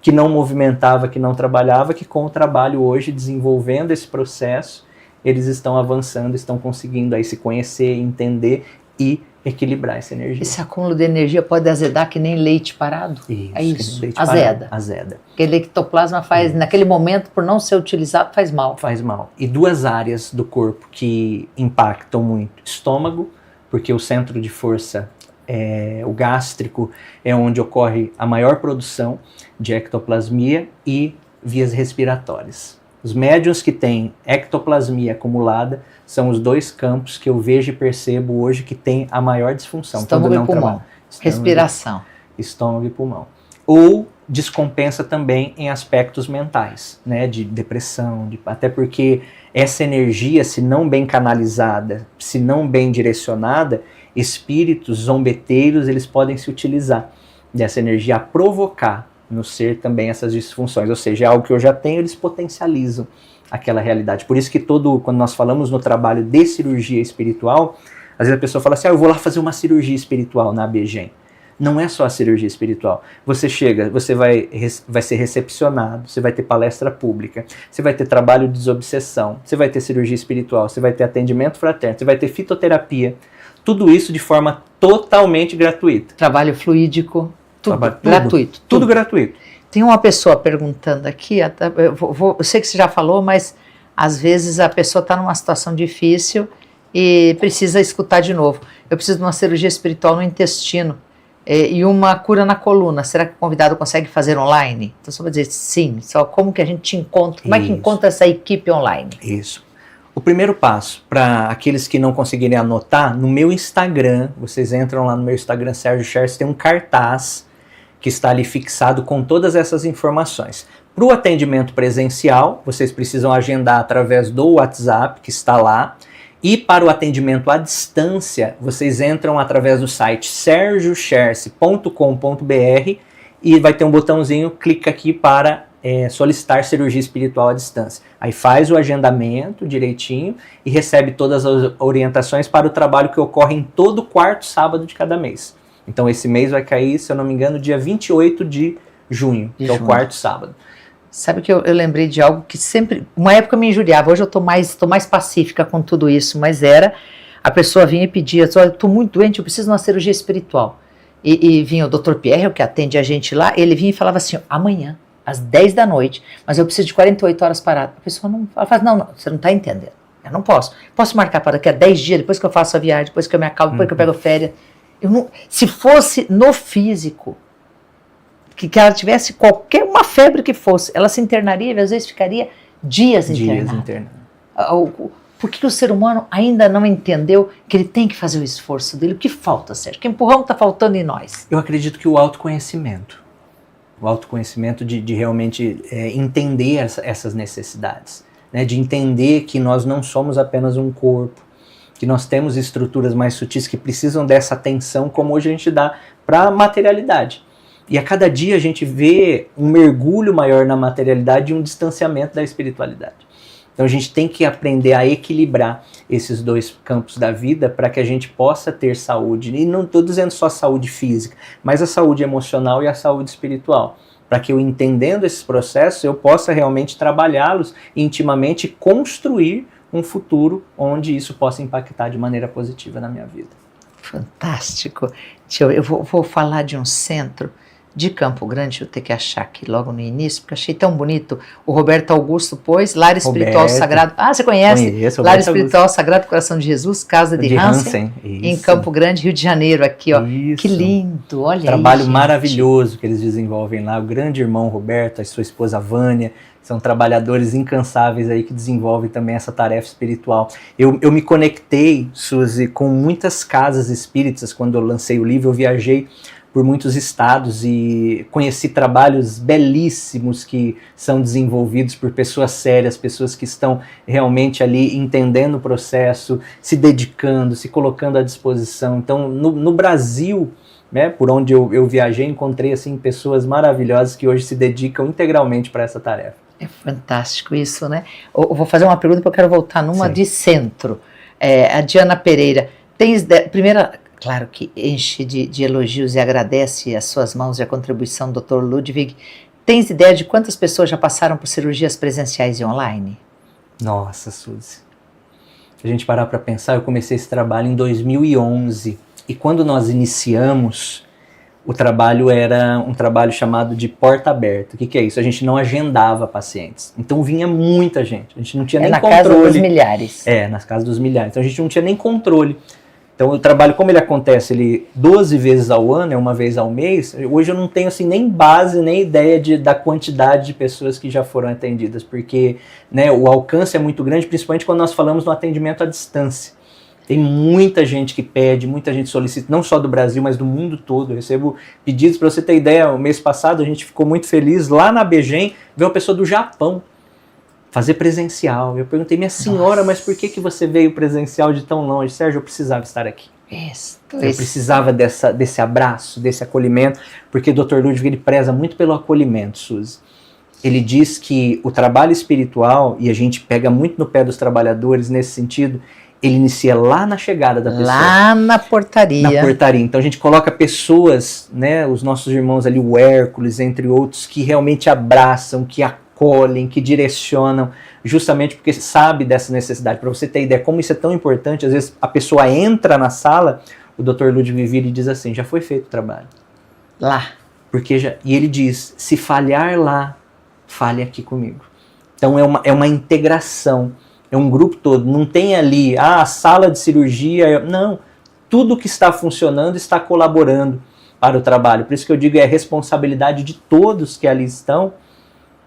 que não movimentava, que não trabalhava, que com o trabalho hoje, desenvolvendo esse processo, eles estão avançando, estão conseguindo aí se conhecer, entender e equilibrar essa energia. Esse acúmulo de energia pode azedar que nem leite parado? Isso, é isso, leite azeda. Parado, azeda. Aquele ectoplasma faz, naquele momento, por não ser utilizado, faz mal. Faz mal. E duas áreas do corpo que impactam muito. Estômago, porque o centro de força, o gástrico, é onde ocorre a maior produção de ectoplasmia, e vias respiratórias. Os médiuns que têm ectoplasmia acumulada são os dois campos que eu vejo e percebo hoje que tem a maior disfunção. Estômago e pulmão. Respiração. Estômago e pulmão. Ou descompensa também em aspectos mentais, né, de depressão, até porque essa energia, se não bem canalizada, se não bem direcionada, espíritos zombeteiros, eles podem se utilizar dessa energia a provocar no ser também essas disfunções, ou seja, é algo que eu já tenho, eles potencializam aquela realidade. Por isso que quando nós falamos no trabalho de cirurgia espiritual, às vezes a pessoa fala assim, eu vou lá fazer uma cirurgia espiritual na ABGEM. Não é só a cirurgia espiritual. Você chega, você vai ser recepcionado, você vai ter palestra pública, você vai ter trabalho de desobsessão, você vai ter cirurgia espiritual, você vai ter atendimento fraterno, você vai ter fitoterapia. Tudo isso de forma totalmente gratuita. Trabalho fluídico, tudo gratuito. Tudo gratuito. Tem uma pessoa perguntando aqui, eu sei que você já falou, mas às vezes a pessoa está numa situação difícil e precisa escutar de novo. Eu preciso de uma cirurgia espiritual no intestino e uma cura na coluna. Será que o convidado consegue fazer online? Então só vou dizer sim, só como que a gente encontra, como é que encontra essa equipe online? Isso. O primeiro passo, para aqueles que não conseguirem anotar, no meu Instagram, vocês entram lá no meu Instagram, Sérgio Schertz, tem um cartaz que está ali fixado com todas essas informações. Para o atendimento presencial, vocês precisam agendar através do WhatsApp, que está lá. E para o atendimento à distância, vocês entram através do site sergioschertz.com.br e vai ter um botãozinho, clica aqui para solicitar cirurgia espiritual à distância. Aí faz o agendamento direitinho e recebe todas as orientações para o trabalho que ocorre em todo quarto sábado de cada mês. Então esse mês vai cair, se eu não me engano, dia 28 de junho, que é o quarto sábado. Sabe que eu lembrei de algo que sempre, uma época me injuriava, hoje eu tô mais pacífica com tudo isso, mas a pessoa vinha e pedia, eu tô muito doente, eu preciso de uma cirurgia espiritual. E vinha o Dr. Pierre, que atende a gente lá, ele vinha e falava assim, amanhã, às 10 da noite, mas eu preciso de 48 horas parado. A pessoa ela fala, não, você não tá entendendo, eu não posso. Posso marcar para daqui a 10 dias, depois que eu faço a viagem, depois que eu me acalmo, depois que eu pego férias. Se fosse no físico, que ela tivesse uma febre que fosse, ela se internaria e às vezes ficaria dias internada. Por que o ser humano ainda não entendeu que ele tem que fazer o esforço dele? O que falta, Sérgio? Que empurrão está faltando em nós? Eu acredito que o autoconhecimento de realmente entender essas necessidades, né? De entender que nós não somos apenas um corpo, que nós temos estruturas mais sutis que precisam dessa atenção, como hoje a gente dá para a materialidade. E a cada dia a gente vê um mergulho maior na materialidade e um distanciamento da espiritualidade. Então a gente tem que aprender a equilibrar esses dois campos da vida para que a gente possa ter saúde. E não estou dizendo só saúde física, mas a saúde emocional e a saúde espiritual. Para que eu, entendendo esses processos, eu possa realmente trabalhá-los intimamente e construir um futuro onde isso possa impactar de maneira positiva na minha vida. Fantástico. Eu vou falar de um centro de Campo Grande, eu ter que achar aqui logo no início, porque achei tão bonito. O Roberto Augusto pôs, Lar Espiritual Sagrado. Ah, você conhece? Conheço, Lar Espiritual Augusto. Sagrado Coração de Jesus, Casa de Hansen, em Campo Grande, Rio de Janeiro, aqui, ó. Isso. Que lindo, olha trabalho aí, maravilhoso que eles desenvolvem lá. O grande irmão Roberto, a sua esposa Vânia, são trabalhadores incansáveis aí que desenvolvem também essa tarefa espiritual. Eu me conectei, Suzy, com muitas casas espíritas. Quando eu lancei o livro, eu viajei por muitos estados e conheci trabalhos belíssimos que são desenvolvidos por pessoas sérias, pessoas que estão realmente ali entendendo o processo, se dedicando, se colocando à disposição. Então, no Brasil, né, por onde eu viajei, encontrei assim, pessoas maravilhosas que hoje se dedicam integralmente para essa tarefa. É fantástico isso, né? Eu vou fazer uma pergunta porque eu quero voltar numa de centro. A Diana Pereira, primeira... Claro que enche de elogios e agradece as suas mãos e a contribuição do Dr. Ludwig. Tens ideia de quantas pessoas já passaram por cirurgias presenciais e online? Nossa, Suzy. Se a gente parar para pensar, eu comecei esse trabalho em 2011. E quando nós iniciamos, o trabalho era um trabalho chamado de porta aberta. O que é isso? A gente não agendava pacientes. Então vinha muita gente. A gente não tinha nem controle. Na casa dos milhares. Nas casas dos milhares. Então a gente não tinha nem controle. Então o trabalho, como ele acontece 12 vezes ao ano, uma vez ao mês, hoje eu não tenho assim, nem base, nem ideia da quantidade de pessoas que já foram atendidas, porque, né, o alcance é muito grande, principalmente quando nós falamos no atendimento à distância. Tem muita gente que pede, muita gente solicita, não só do Brasil, mas do mundo todo. Eu recebo pedidos, para você ter ideia, o mês passado a gente ficou muito feliz, lá na Begem, ver uma pessoa do Japão fazer presencial. Eu perguntei, minha senhora, mas por que você veio presencial de tão longe? Sérgio, eu precisava estar aqui. Eu precisava desse abraço, desse acolhimento, porque o Dr. Ludwig, ele preza muito pelo acolhimento, Suzy. Ele diz que o trabalho espiritual, e a gente pega muito no pé dos trabalhadores nesse sentido, ele inicia lá na chegada da pessoa. Lá na portaria. Na portaria. Então a gente coloca pessoas, né, os nossos irmãos ali, o Hércules, entre outros, que realmente abraçam, que acolhem, que direcionam, justamente porque sabe dessa necessidade. Para você ter ideia como isso é tão importante, às vezes a pessoa entra na sala, o Dr. Ludwig vira e diz assim, já foi feito o trabalho. Lá. E ele diz, se falhar lá, fale aqui comigo. Então é uma integração. É um grupo todo, não tem ali a sala de cirurgia, não, tudo que está funcionando está colaborando para o trabalho, por isso que eu digo, é responsabilidade de todos que ali estão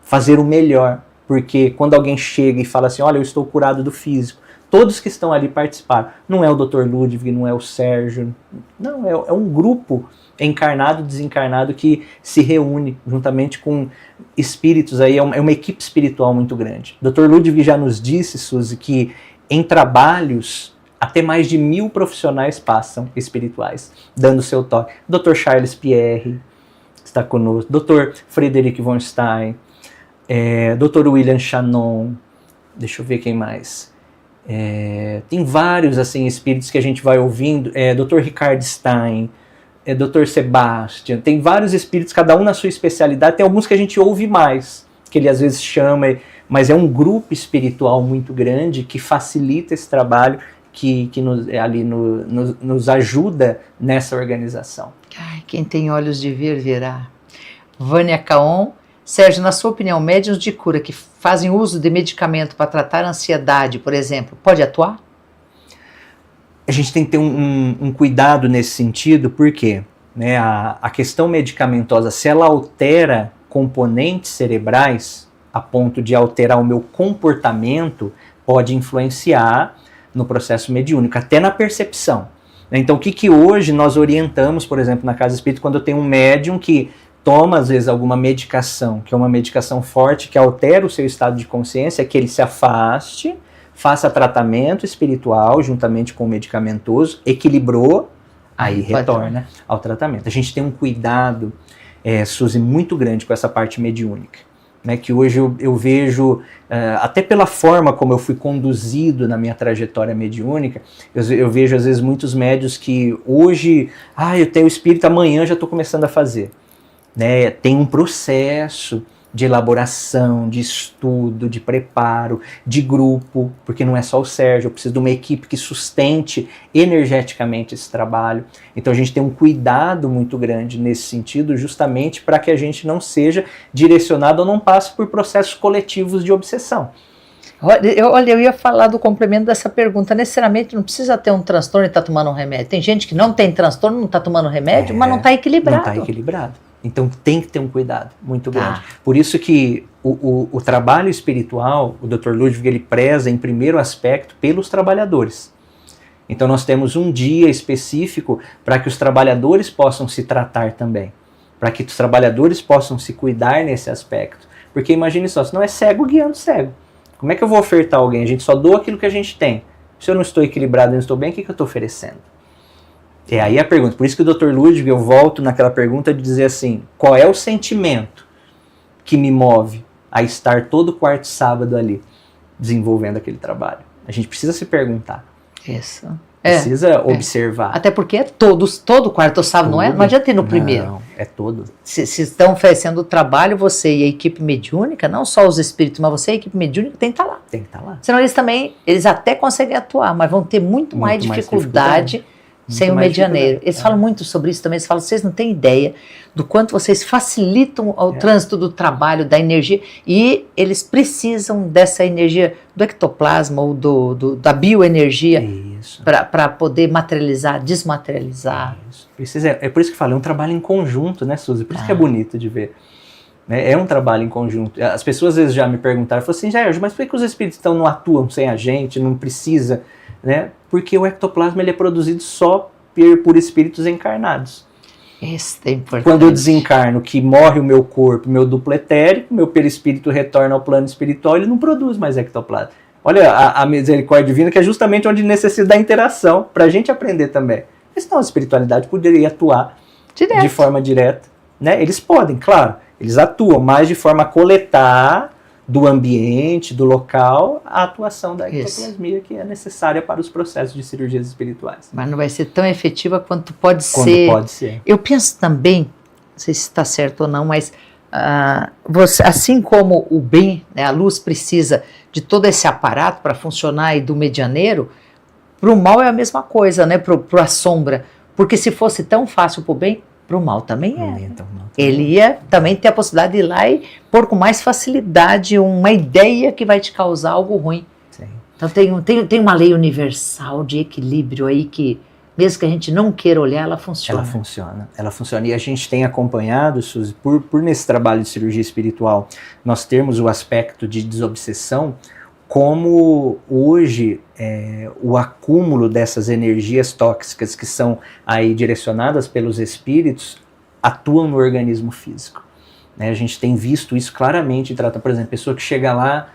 fazer o melhor, porque quando alguém chega e fala assim, olha, eu estou curado do físico, todos que estão ali participaram, não é o Dr. Ludwig, não é o Sérgio, não, é um grupo encarnado, desencarnado, que se reúne juntamente com espíritos, aí é uma equipe espiritual muito grande. Dr. Ludwig já nos disse, Suzy, que em trabalhos até mais de 1000 profissionais passam espirituais, dando seu toque. Dr. Charles Pierre está conosco, Dr. Frederic von Stein, Dr. William Shannon, deixa eu ver quem mais. Tem vários assim, espíritos que a gente vai ouvindo, Dr. Ricardo Stein, Dr. Sebastian, tem vários espíritos, cada um na sua especialidade, tem alguns que a gente ouve mais, que ele às vezes chama, mas é um grupo espiritual muito grande que facilita esse trabalho, que nos ajuda nessa organização. Ai, quem tem olhos de ver, verá. Vânia Caon, Sérgio, na sua opinião, médiuns de cura que fazem uso de medicamento para tratar a ansiedade, por exemplo, pode atuar? A gente tem que ter um cuidado nesse sentido, porque, né, a questão medicamentosa, se ela altera componentes cerebrais a ponto de alterar o meu comportamento, pode influenciar no processo mediúnico, até na percepção. Então, o que hoje nós orientamos, por exemplo, na Casa Espírita, quando eu tenho um médium que toma, às vezes, alguma medicação, que é uma medicação forte, que altera o seu estado de consciência, é que ele se afaste, faça tratamento espiritual juntamente com o medicamentoso, equilibrou, aí retorna ao tratamento. A gente tem um cuidado, Suzy, muito grande com essa parte mediúnica, né, que hoje eu vejo, até pela forma como eu fui conduzido na minha trajetória mediúnica, eu vejo às vezes muitos médios que hoje, eu tenho espírito, amanhã já estou começando a fazer. Né, tem um processo de elaboração, de estudo, de preparo, de grupo, porque não é só o Sérgio, eu preciso de uma equipe que sustente energeticamente esse trabalho. Então a gente tem um cuidado muito grande nesse sentido, justamente para que a gente não seja direcionado ou não passe por processos coletivos de obsessão. Olha, eu ia falar do complemento dessa pergunta. Necessariamente não precisa ter um transtorno e estar tomando um remédio. Tem gente que não tem transtorno, não está tomando remédio, mas não está equilibrado. Não está equilibrado. Então tem que ter um cuidado muito grande. Por isso que o trabalho espiritual, o Dr. Ludwig, ele preza em primeiro aspecto pelos trabalhadores. Então nós temos um dia específico para que os trabalhadores possam se tratar também, para que os trabalhadores possam se cuidar nesse aspecto. Porque imagine só, se não é cego guiando cego. Como é que eu vou ofertar a alguém? A gente só doa aquilo que a gente tem. Se eu não estou equilibrado, eu não estou bem, o que eu estou oferecendo? É aí a pergunta. Por isso que o Dr. Ludwig, eu volto naquela pergunta de dizer assim, qual é o sentimento que me move a estar todo quarto sábado ali, desenvolvendo aquele trabalho? A gente precisa se perguntar. Isso. Precisa observar. Até porque é todo quarto sábado, não é? Não adianta ir no primeiro. Não, é todo. Se estão oferecendo o trabalho, você e a equipe mediúnica, não só os espíritos, mas você e a equipe mediúnica tem que estar lá. Tem que estar lá. Senão eles até conseguem atuar, mas vão ter muito mais dificuldade sem o medianeiro. Eles falam muito sobre isso também, eles falam, vocês não têm ideia do quanto vocês facilitam o trânsito do trabalho, da energia, e eles precisam dessa energia do ectoplasma ou da bioenergia para poder materializar, desmaterializar. É por isso que eu falo, é um trabalho em conjunto, né, Suzy? Por isso que é bonito de ver. É um trabalho em conjunto. As pessoas às vezes já me perguntaram, falaram assim, Jair, mas por que os espíritos então não atuam sem a gente, não precisa, né? Porque o ectoplasma ele é produzido só por espíritos encarnados. Isso é importante. Quando eu desencarno, que morre o meu corpo, meu duplo etérico, meu perispírito retorna ao plano espiritual, ele não produz mais ectoplasma. Olha a misericórdia divina, que é justamente onde necessita da interação, para a gente aprender também. Porque senão a espiritualidade poderia atuar de forma direta. Né? Eles podem, claro, eles atuam, mas de forma a coletar do ambiente, do local, a atuação da ectoplasmia que é necessária para os processos de cirurgias espirituais. Mas não vai ser tão efetiva quanto pode ser. Pode ser. Eu penso também, não sei se está certo ou não, mas assim como o bem, né, a luz precisa de todo esse aparato para funcionar e do medianeiro, para o mal é a mesma coisa, né, para a sombra. Porque se fosse tão fácil para o bem, para o mal também é. Então, ele ia também ter a possibilidade de ir lá e pôr com mais facilidade uma ideia que vai te causar algo ruim. Sim. Então tem uma lei universal de equilíbrio aí que, mesmo que a gente não queira olhar, ela funciona. Ela funciona. E a gente tem acompanhado, Suzy, por nesse trabalho de cirurgia espiritual, nós termos o aspecto de desobsessão, como hoje o acúmulo dessas energias tóxicas que são aí direcionadas pelos espíritos atuam no organismo físico. Né? A gente tem visto isso claramente, trata, por exemplo, pessoa que chega lá,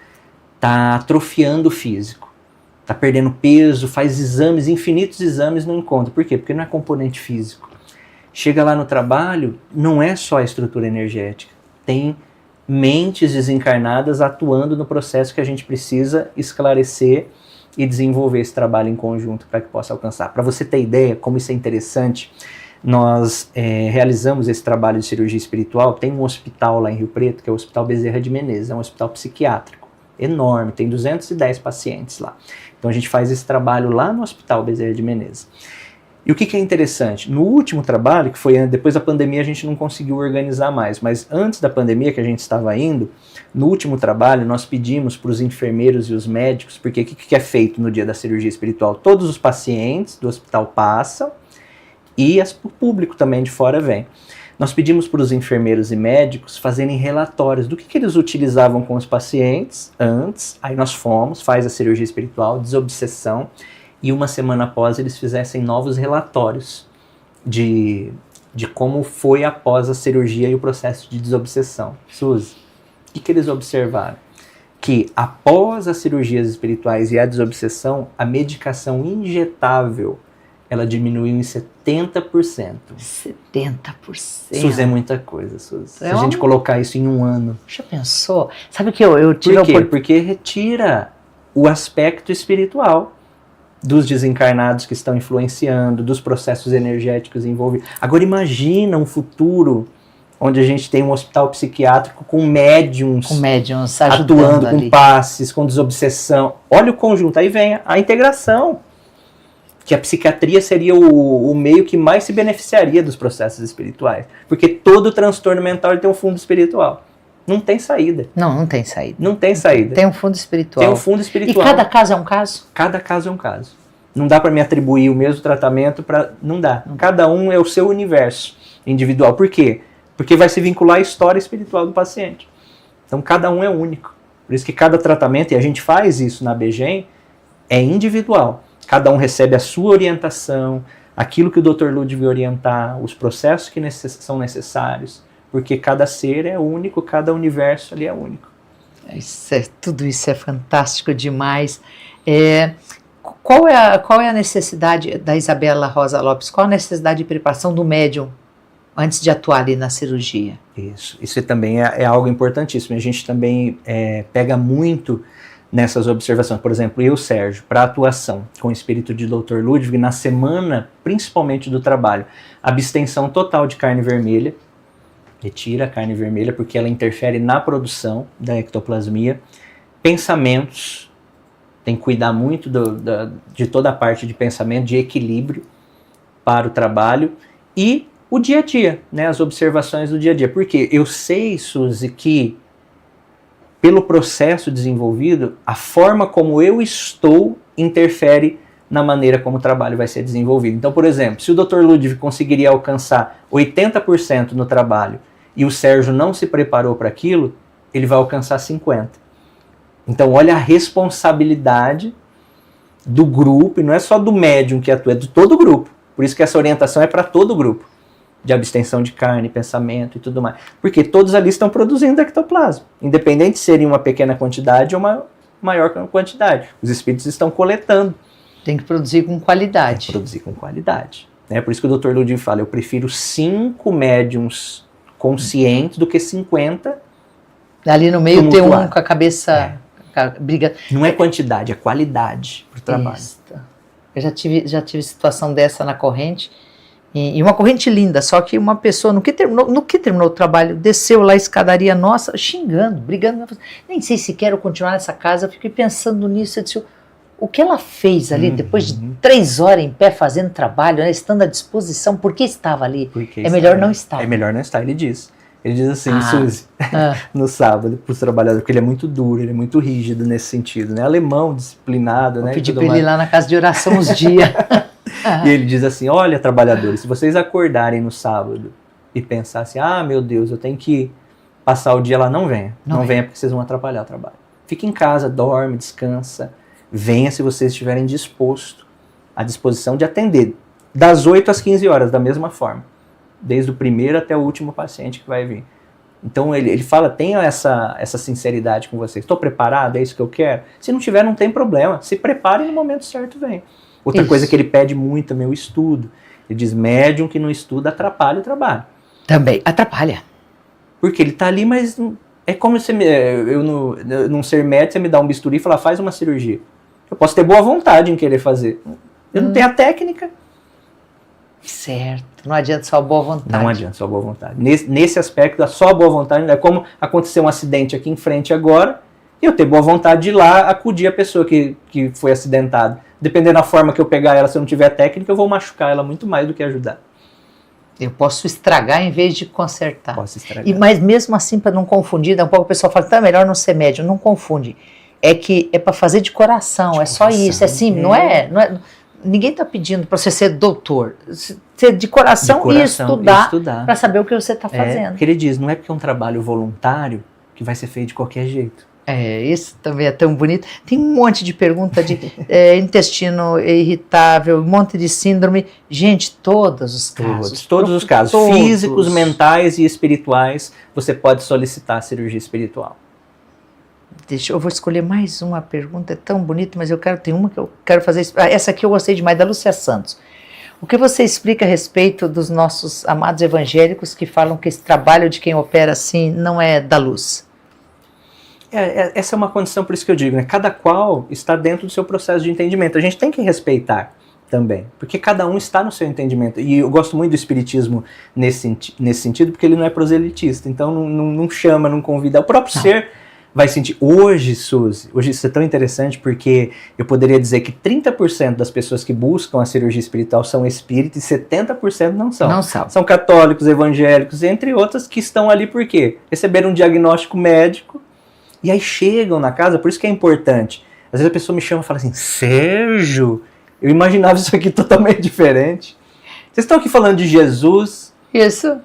está atrofiando o físico, está perdendo peso, faz exames, infinitos exames, não encontra. Por quê? Porque não é componente físico. Chega lá no trabalho, não é só a estrutura energética, tem mentes desencarnadas atuando no processo que a gente precisa esclarecer e desenvolver esse trabalho em conjunto para que possa alcançar. Para você ter ideia como isso é interessante, nós realizamos esse trabalho de cirurgia espiritual, tem um hospital lá em Rio Preto, que é o Hospital Bezerra de Menezes, é um hospital psiquiátrico, enorme, tem 210 pacientes lá. Então a gente faz esse trabalho lá no Hospital Bezerra de Menezes. E o que é interessante? No último trabalho, que foi depois da pandemia, a gente não conseguiu organizar mais, mas antes da pandemia que a gente estava indo, no último trabalho nós pedimos para os enfermeiros e os médicos, porque o que é feito no dia da cirurgia espiritual? Todos os pacientes do hospital passam e o público também de fora vem. Nós pedimos para os enfermeiros e médicos fazerem relatórios do que eles utilizavam com os pacientes antes, aí nós fomos, faz a cirurgia espiritual, desobsessão, e uma semana após eles fizessem novos relatórios de como foi após a cirurgia e o processo de desobsessão. Suzy, o que eles observaram? Que após as cirurgias espirituais e a desobsessão, a medicação injetável, ela diminuiu em 70%. 70%? Suzy, é muita coisa, Suzy. Se a gente colocar isso em um ano. Já pensou? Sabe que eu tive... Por quê? Porque retira o aspecto espiritual dos desencarnados que estão influenciando, dos processos energéticos envolvidos. Agora imagina um futuro onde a gente tem um hospital psiquiátrico com médiums atuando, com passes, com desobsessão. Olha o conjunto, aí vem a integração, que a psiquiatria seria o meio que mais se beneficiaria dos processos espirituais, porque todo transtorno mental ele tem um fundo espiritual. Não tem saída. Não tem saída. Não tem saída. Tem um fundo espiritual. Tem um fundo espiritual. E cada caso é um caso? Cada caso é um caso. Não dá para me atribuir o mesmo tratamento para... Não dá. Cada um é o seu universo individual. Por quê? Porque vai se vincular à história espiritual do paciente. Então cada um é único. Por isso que cada tratamento, e a gente faz isso na BGEM, é individual. Cada um recebe a sua orientação, aquilo que o Dr. Ludwig orientar, os processos que são necessários, porque cada ser é único, cada universo ali é único. Tudo isso é fantástico demais. Qual é a necessidade da Isabela Rosa Lopes? Qual a necessidade de preparação do médium antes de atuar ali na cirurgia? Isso também é algo importantíssimo. A gente também pega muito nessas observações. Por exemplo, eu, Sérgio, para atuação com o espírito de Dr. Ludwig, na semana, principalmente do trabalho, abstenção total de carne vermelha, retira a carne vermelha porque ela interfere na produção da ectoplasmia, pensamentos, tem que cuidar muito de toda a parte de pensamento, de equilíbrio para o trabalho, e o dia a dia, né, as observações do dia a dia. Porque eu sei, Suzy, que pelo processo desenvolvido, a forma como eu estou interfere na maneira como o trabalho vai ser desenvolvido. Então, por exemplo, se o Dr. Ludwig conseguiria alcançar 80% no trabalho e o Sérgio não se preparou para aquilo, ele vai alcançar 50%. Então, olha a responsabilidade do grupo, e não é só do médium que atua, é de todo o grupo. Por isso que essa orientação é para todo o grupo, de abstenção de carne, pensamento e tudo mais. Porque todos ali estão produzindo ectoplasma, independente de serem uma pequena quantidade ou uma maior quantidade. Os espíritos estão coletando. Tem que produzir com qualidade. Tem que produzir com qualidade. Né? Por isso que o Dr. Ludwig fala, eu prefiro 5 médiums conscientes do que 50. Ali no meio tem um com a cabeça... briga. Não é quantidade, é qualidade para o trabalho. Eu já tive situação dessa na corrente, e uma corrente linda, só que uma pessoa, no que terminou o trabalho, desceu lá a escadaria nossa, xingando, brigando. Nem sei se quero continuar nessa casa, eu fiquei pensando nisso, eu disse, o que ela fez ali, depois de 3 horas em pé fazendo trabalho, né, estando à disposição, por que estava ali? É melhor não estar. É melhor não estar, ele diz. Ele diz assim, Suzy, no sábado, para os trabalhadores, porque ele é muito duro, ele é muito rígido nesse sentido, né? Alemão, disciplinado, né? Vou pedir para ele ir lá na casa de oração uns dias. E ele diz assim, olha, trabalhadores, se vocês acordarem no sábado e pensar assim, meu Deus, eu tenho que passar o dia lá, não venha. Não venha porque vocês vão atrapalhar o trabalho. Fique em casa, dorme, descansa. Venha se vocês estiverem dispostos, à disposição de atender. Das 8 às 15 horas, da mesma forma. Desde o primeiro até o último paciente que vai vir. Então ele fala, tenha essa sinceridade com vocês. Estou preparado, é isso que eu quero? Se não tiver, não tem problema. Se prepare e no momento certo vem. Outra coisa que ele pede muito também, o estudo. Ele diz, médium que não estuda atrapalha o trabalho. Também, atrapalha. Porque ele está ali, mas é como se eu não ser médico, você me dá um bisturi e falar, faz uma cirurgia. Eu posso ter boa vontade em querer fazer. Eu não tenho a técnica. Certo, não adianta só a boa vontade. Não adianta só a boa vontade. Nesse aspecto, só a boa vontade é como acontecer um acidente aqui em frente agora, e eu ter boa vontade de ir lá acudir a pessoa que foi acidentada. Dependendo da forma que eu pegar ela, se eu não tiver técnica, eu vou machucar ela muito mais do que ajudar. Eu posso estragar em vez de consertar. Posso estragar. Mas mesmo assim, para não confundir, um pouco o pessoal fala, então é melhor não ser médium. Não confunde. É que é para fazer de coração, é só isso. É assim, não é ninguém está pedindo para você ser doutor. Ser de coração e estudar para saber o que você está fazendo. Porque ele diz, não é porque é um trabalho voluntário que vai ser feito de qualquer jeito. Isso também é tão bonito. Tem um monte de pergunta de intestino irritável, um monte de síndrome. Gente, todos os casos. Todos os casos. Físicos, mentais e espirituais, você pode solicitar cirurgia espiritual. Eu vou escolher mais uma pergunta, é tão bonita, mas tem uma que eu quero fazer. Essa aqui eu gostei demais, da Lúcia Santos. O que você explica a respeito dos nossos amados evangélicos que falam que esse trabalho de quem opera assim não é da luz? Essa é uma condição, por isso que eu digo, né? Cada qual está dentro do seu processo de entendimento. A gente tem que respeitar também, porque cada um está no seu entendimento. E eu gosto muito do espiritismo nesse sentido, porque ele não é proselitista, então não chama, não convida. O próprio ser vai sentir. Hoje, Suzy, isso é tão interessante porque eu poderia dizer que 30% das pessoas que buscam a cirurgia espiritual são espíritas e 70% não são. Não são. São católicos, evangélicos, entre outras, que estão ali por quê? Receberam um diagnóstico médico e aí chegam na casa, por isso que é importante. Às vezes a pessoa me chama e fala assim, Sérgio, eu imaginava isso aqui totalmente diferente. Vocês estão aqui falando de Jesus. Isso.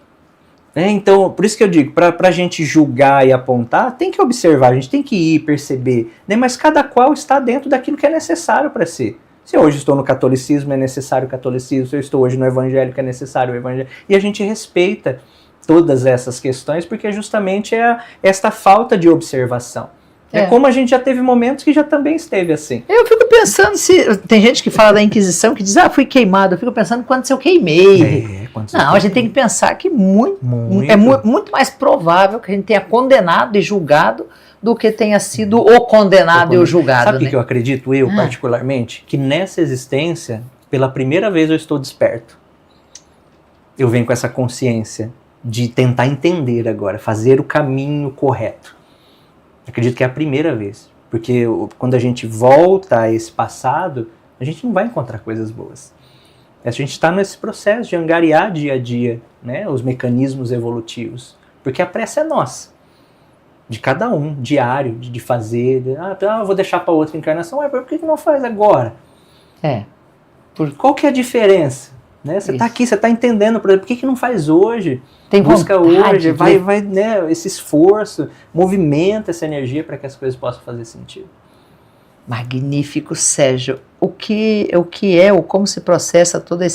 Então, por isso que eu digo, para a gente julgar e apontar, tem que observar, a gente tem que ir, perceber, né? Mas cada qual está dentro daquilo que é necessário para si. Se eu hoje estou no catolicismo, é necessário o catolicismo, se eu estou hoje no evangélico, é necessário o evangélico. E a gente respeita todas essas questões, porque justamente é esta falta de observação. Como a gente já teve momentos que já também esteve assim. Eu fico pensando se... Tem gente que fala da Inquisição, que diz, fui queimado. Eu fico pensando quantos eu queimei. Não, a gente tem que pensar que é muito mais provável que a gente tenha condenado e julgado do que tenha sido o condenado e o julgado. Sabe o né? que eu acredito, eu particularmente? Que nessa existência, pela primeira vez eu estou desperto. Eu venho com essa consciência de tentar entender agora, fazer o caminho correto. Acredito que é a primeira vez. Porque quando a gente volta a esse passado, a gente não vai encontrar coisas boas. A gente está nesse processo de angariar dia a dia, né, os mecanismos evolutivos. Porque a pressa é nossa. De cada um, diário, de fazer. Eu vou deixar para outra encarnação. Por que não faz agora? Qual que é a diferença? Né? Você está aqui, você está entendendo, por que não faz hoje? Tem Busca vontade, hoje, vai né, esse esforço, movimenta essa energia para que as coisas possam fazer sentido. Magnífico, Sérgio. O que é, ou como se processa toda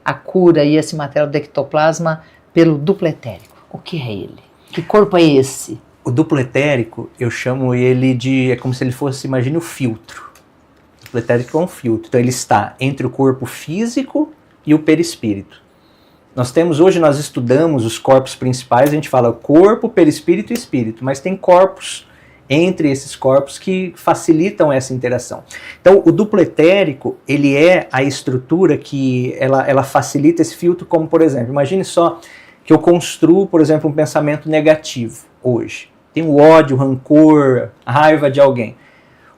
a cura e esse material do ectoplasma pelo duplo etérico? O que é ele? Que corpo é esse? O duplo etérico, eu chamo ele de, é como se ele fosse, imagine o filtro. O duplo etérico é um filtro, então ele está entre o corpo físico e o perispírito. Hoje nós estudamos os corpos principais, a gente fala corpo, perispírito e espírito, mas tem corpos entre esses corpos que facilitam essa interação. Então, o duplo etérico, ele é a estrutura que ela facilita esse filtro, como por exemplo, imagine só que eu construo, por exemplo, um pensamento negativo hoje. Tenho ódio, rancor, raiva de alguém.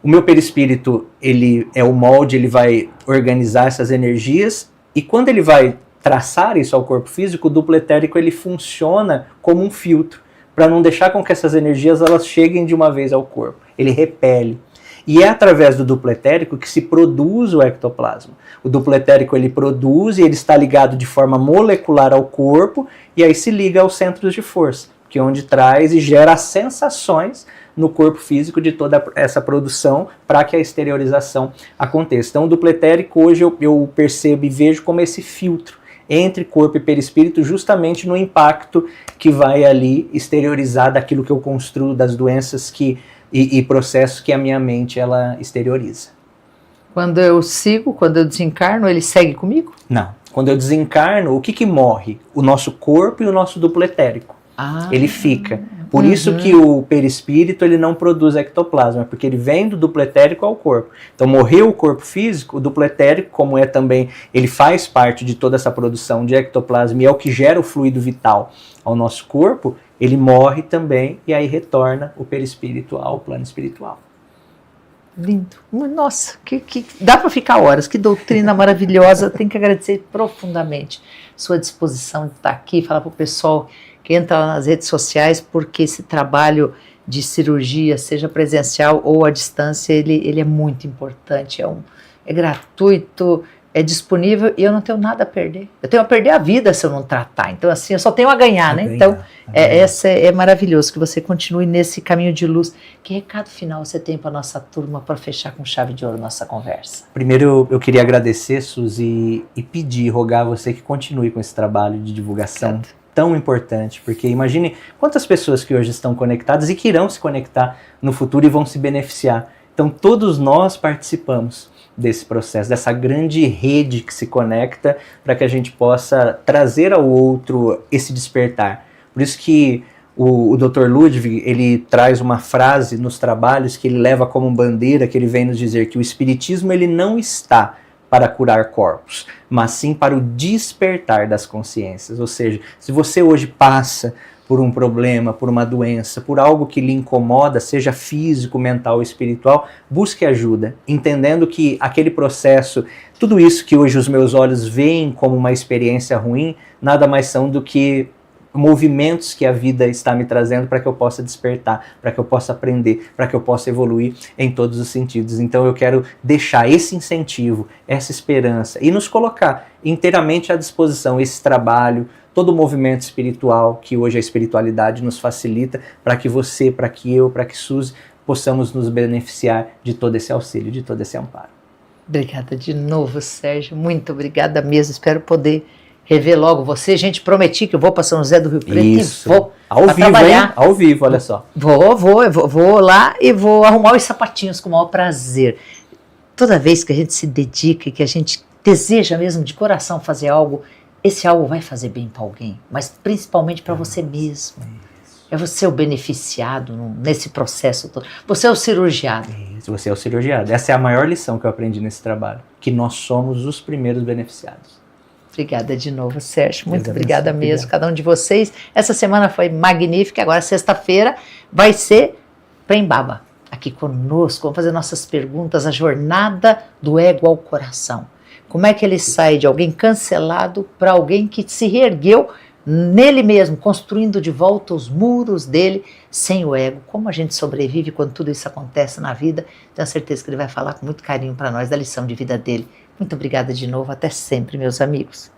O meu perispírito, ele é o molde, ele vai organizar essas energias, e quando ele vai traçar isso ao corpo físico, o duplo etérico ele funciona como um filtro, para não deixar com que essas energias elas cheguem de uma vez ao corpo. Ele repele. E é através do duplo etérico que se produz o ectoplasma. O duplo etérico ele produz e ele está ligado de forma molecular ao corpo, e aí se liga aos centros de força, que é onde traz e gera as sensações no corpo físico de toda essa produção para que a exteriorização aconteça. Então o duplo etérico hoje eu percebo e vejo como esse filtro entre corpo e perispírito, justamente no impacto que vai ali exteriorizar daquilo que eu construo, das doenças e processos que a minha mente ela exterioriza. Quando eu desencarno, ele segue comigo? Não. Quando eu desencarno, o que morre? O nosso corpo e o nosso duplo etérico. Ele fica. Por isso que o perispírito ele não produz ectoplasma, porque ele vem do duplo etérico ao corpo. Então morreu o corpo físico, o duplo etérico, como é também, ele faz parte de toda essa produção de ectoplasma e é o que gera o fluido vital ao nosso corpo, ele morre também e aí retorna o perispírito ao plano espiritual. Lindo. Nossa, dá para ficar horas, que doutrina maravilhosa. Tenho que agradecer profundamente sua disposição de estar aqui, falar para o pessoal que entra lá nas redes sociais, porque esse trabalho de cirurgia, seja presencial ou à distância, ele é muito importante, é gratuito, é disponível e eu não tenho nada a perder. Eu tenho a perder a vida se eu não tratar, então assim, eu só tenho a ganhar, né? Então, é maravilhoso que você continue nesse caminho de luz. Que recado final você tem para a nossa turma para fechar com chave de ouro nossa conversa? Primeiro eu queria agradecer, Suzy, e pedir, rogar a você que continue com esse trabalho de divulgação tão importante, porque imagine quantas pessoas que hoje estão conectadas e que irão se conectar no futuro e vão se beneficiar. Então todos nós participamos desse processo, dessa grande rede que se conecta para que a gente possa trazer ao outro esse despertar. Por isso que o Dr. Ludwig, ele traz uma frase nos trabalhos que ele leva como bandeira, que ele vem nos dizer que o espiritismo ele não está para curar corpos, mas sim para o despertar das consciências. Ou seja, se você hoje passa por um problema, por uma doença, por algo que lhe incomoda, seja físico, mental ou espiritual, busque ajuda, entendendo que aquele processo, tudo isso que hoje os meus olhos veem como uma experiência ruim, nada mais são do que movimentos que a vida está me trazendo para que eu possa despertar, para que eu possa aprender, para que eu possa evoluir em todos os sentidos. Então eu quero deixar esse incentivo, essa esperança e nos colocar inteiramente à disposição, esse trabalho, todo o movimento espiritual que hoje a espiritualidade nos facilita, para que você, para que eu, para que Suzy possamos nos beneficiar de todo esse auxílio, de todo esse amparo. Obrigada de novo, Sérgio. Muito obrigada mesmo. Espero poder rever logo você. Gente, prometi que eu vou para São José do Rio Preto. Isso. E vou ao vivo, trabalhar. Hein? Ao vivo, olha só. Vou lá e vou arrumar os sapatinhos com o maior prazer. Toda vez que a gente se dedica e que a gente deseja mesmo de coração fazer algo, esse algo vai fazer bem para alguém, mas principalmente para você mesmo. É você o beneficiado nesse processo todo. Você é o cirurgiado. Isso, você é o cirurgiado. Essa é a maior lição que eu aprendi nesse trabalho, que nós somos os primeiros beneficiados. Obrigada de novo, Sérgio. Muito Deus obrigada abençoe. mesmo, Obrigado. cada um de vocês. Essa semana foi magnífica. Agora, sexta-feira, vai ser Prembaba aqui conosco. Vamos fazer nossas perguntas, a jornada do ego ao coração. Como é que ele sai de alguém cancelado para alguém que se reergueu nele mesmo, construindo de volta os muros dele sem o ego? Como a gente sobrevive quando tudo isso acontece na vida? Tenho certeza que ele vai falar com muito carinho para nós da lição de vida dele. Muito obrigada de novo. Até sempre, meus amigos.